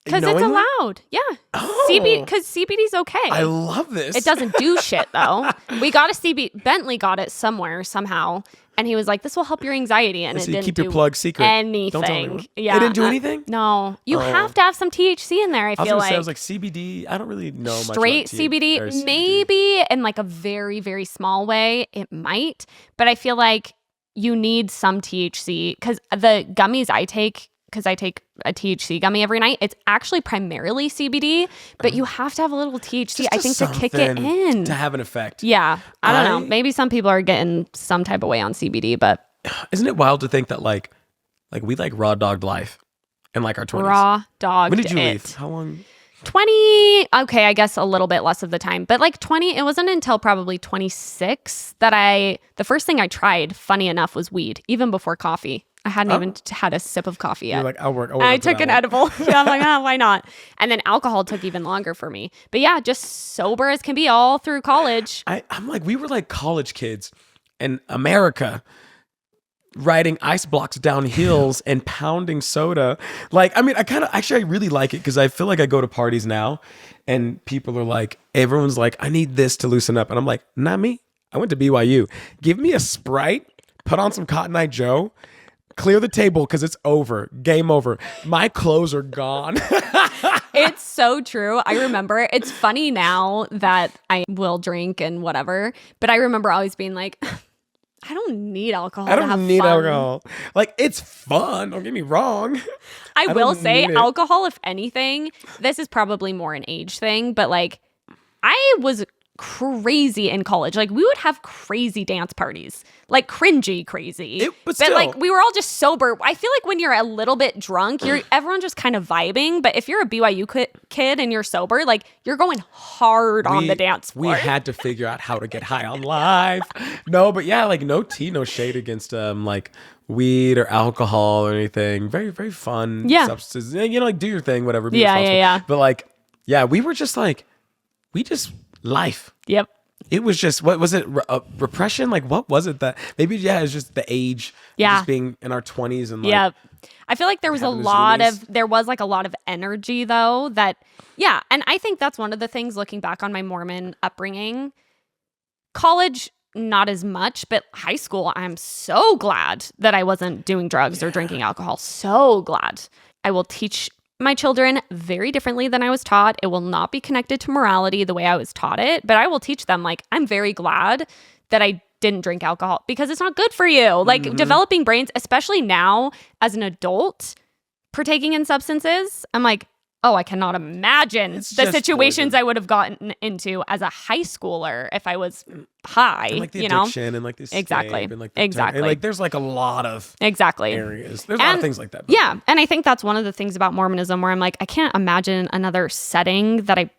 Because it's allowed. Yeah. Oh. Because CBD's okay. I love this. It doesn't do shit, though. We got a CBD. Bentley got it somewhere, somehow. And he was like, this will help your anxiety. And it didn't keep do your plug secret. anything. Don't tell anyone. Yeah. It didn't do anything? No. You have to have some THC in there, I feel like. I was like, CBD, I don't really know much Straight about CBD, maybe in like a very, very small way, it might. But I feel like you need some THC. Because the gummies I take, because I take a THC gummy every night, it's actually primarily CBD, but you have to have a little THC, I think, to kick it in. To have an effect. Yeah. I don't know. Maybe some people are getting some type of way on CBD, but. Isn't it wild to think that like we like raw dogged life in like our 20s? Raw dogged When did you leave? How long? 20, okay, I guess a little bit less of the time, but like 20, it wasn't until probably 26 that the first thing I tried, funny enough, was weed, even before coffee. I hadn't even had a sip of coffee yet. You're like, I'll work I took an edible. Yeah, I'm like, why not? And then alcohol took even longer for me. But yeah, just sober as can be all through college. I'm like, we were like college kids in America riding ice blocks down hills and pounding soda. Like, I mean, I really like it because I feel like I go to parties now and people are like, everyone's like, I need this to loosen up. And I'm like, not me. I went to BYU. Give me a Sprite, put on some Cotton Eye Joe, clear the table because it's over. Game over. My clothes are gone. It's so true. I remember, it's funny now that I will drink and whatever, but I remember always being like, I don't need alcohol. I to have don't need fun. alcohol. Like, it's fun. Don't get me wrong. I will don't say need it. alcohol, if anything, this is probably more an age thing, but like I was crazy in college. Like we would have crazy dance parties, like cringy crazy. But still. like we were all just sober. I feel like when you're a little bit drunk, everyone just kind of vibing. But if you're a BYU kid and you're sober, like you're going hard on the dance floor. We had to figure out how to get high on live. No, but yeah, like no tea, no shade against like weed or alcohol or anything. Very, very fun substances. You know, like do your thing, whatever. Be responsible. Yeah. But like, yeah, we were just like, life. Yep. It was just, what was it? Repression? Like, what was it that maybe, it was just the age. Yeah. Just being in our 20s and like. Yeah. I feel like there was a lot of energy though that, and I think that's one of the things looking back on my Mormon upbringing. College, not as much, but high school, I'm so glad that I wasn't doing drugs or drinking alcohol. So glad. I will teach my children very differently than I was taught. It will not be connected to morality the way I was taught it, but I will teach them like, I'm very glad that I didn't drink alcohol because it's not good for you. Like developing brains, especially now as an adult, partaking in substances, I'm like, oh, I cannot imagine the situations I would have gotten into as a high schooler if I was high. And like the addiction and like this. Exactly. And like Exactly. And like there's like a lot of areas. There's a lot of things like that. But. Yeah. And I think that's one of the things about Mormonism where I'm like, I can't imagine another setting that I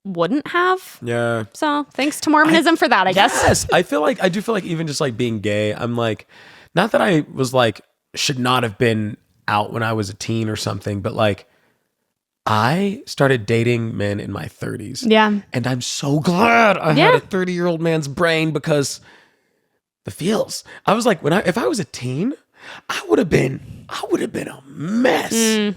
wouldn't have. Yeah. So thanks to Mormonism for that, I guess. Yes. I do feel like even just like being gay, I'm like, not that I was like, should not have been out when I was a teen or something, but like, I started dating men in my 30s. Yeah. And I'm so glad I had a 30-year-old man's brain because the feels. I was like, if I was a teen, I would have been a mess.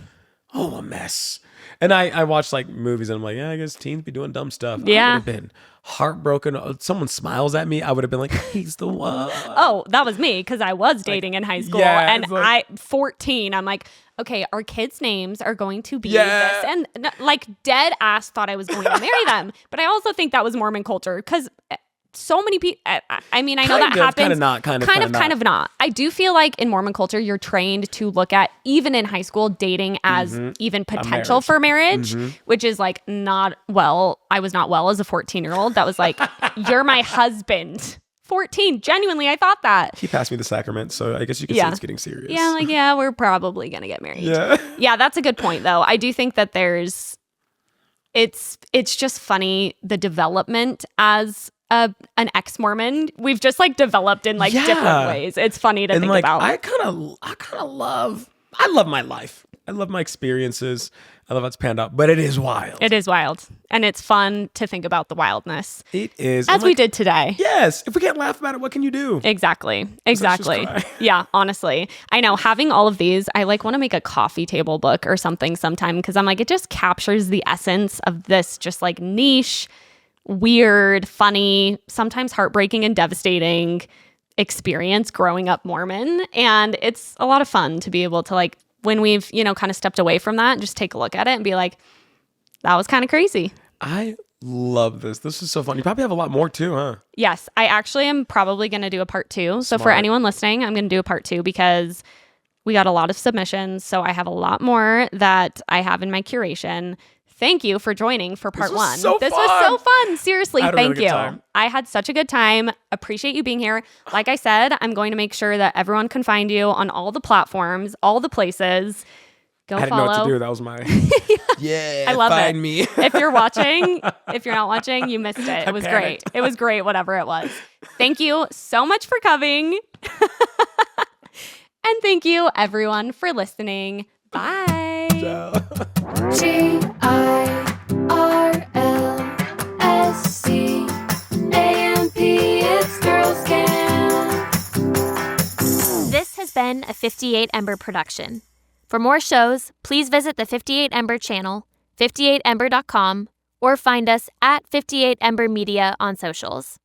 Oh, a mess. And I watched like movies and I'm like, yeah, I guess teens be doing dumb stuff. Yeah. I would have been heartbroken. Someone smiles at me, I would have been like, he's the one. Oh, that was me because I was dating in high school. Yeah, and like, 14, I'm like, okay, our kids' names are going to be this. And like dead ass thought I was going to marry them. But I also think that was Mormon culture because so many people, I mean, I know that happens. Kind of not. I do feel like in Mormon culture, you're trained to look at, even in high school, dating as even potential for marriage, which is like I was not well as a 14-year-old. That was like, you're my husband. 14, genuinely, I thought that. He passed me the sacrament, so I guess you can say it's getting serious. Yeah, like, we're probably going to get married. Yeah. Yeah, that's a good point, though. I do think that it's just funny, the development as an ex-Mormon. We've just like developed in like different ways. It's funny to think like, about. I love my life. I love my experiences. I love how it's panned out, but it is wild. It is wild. And it's fun to think about the wildness. It is. As we did today. Yes. If we can't laugh about it, what can you do? Exactly. Let's just cry. Yeah, honestly. I know having all of these, I like want to make a coffee table book or something sometime because I'm like, it just captures the essence of this just like niche, weird, funny, sometimes heartbreaking and devastating experience growing up Mormon. And it's a lot of fun to be able to like, when we've, kind of stepped away from that, just take a look at it and be like, that was kind of crazy. I love this. This is so fun. You probably have a lot more too, huh? Yes. I actually am probably going to do a part 2. So for anyone listening, I'm going to do a part 2 because we got a lot of submissions. So I have a lot more that I have in my curation. Thank you for joining for part 1. This was so fun. Seriously, thank you. I had such a good time. Appreciate you being here. Like I said, I'm going to make sure that everyone can find you on all the platforms, all the places. Go follow. I didn't know what to do. That was my I love find it. me. If you're watching, if you're not watching, you missed it. It was great. It was great, whatever it was. Thank you so much for coming. And thank you everyone for listening. Bye. Ciao. GIRLSCAMP, it's Girls Camp. This has been a 58 Ember production. For more shows, please visit the 58 Ember channel, 58ember.com, or find us at 58 Ember Media on socials.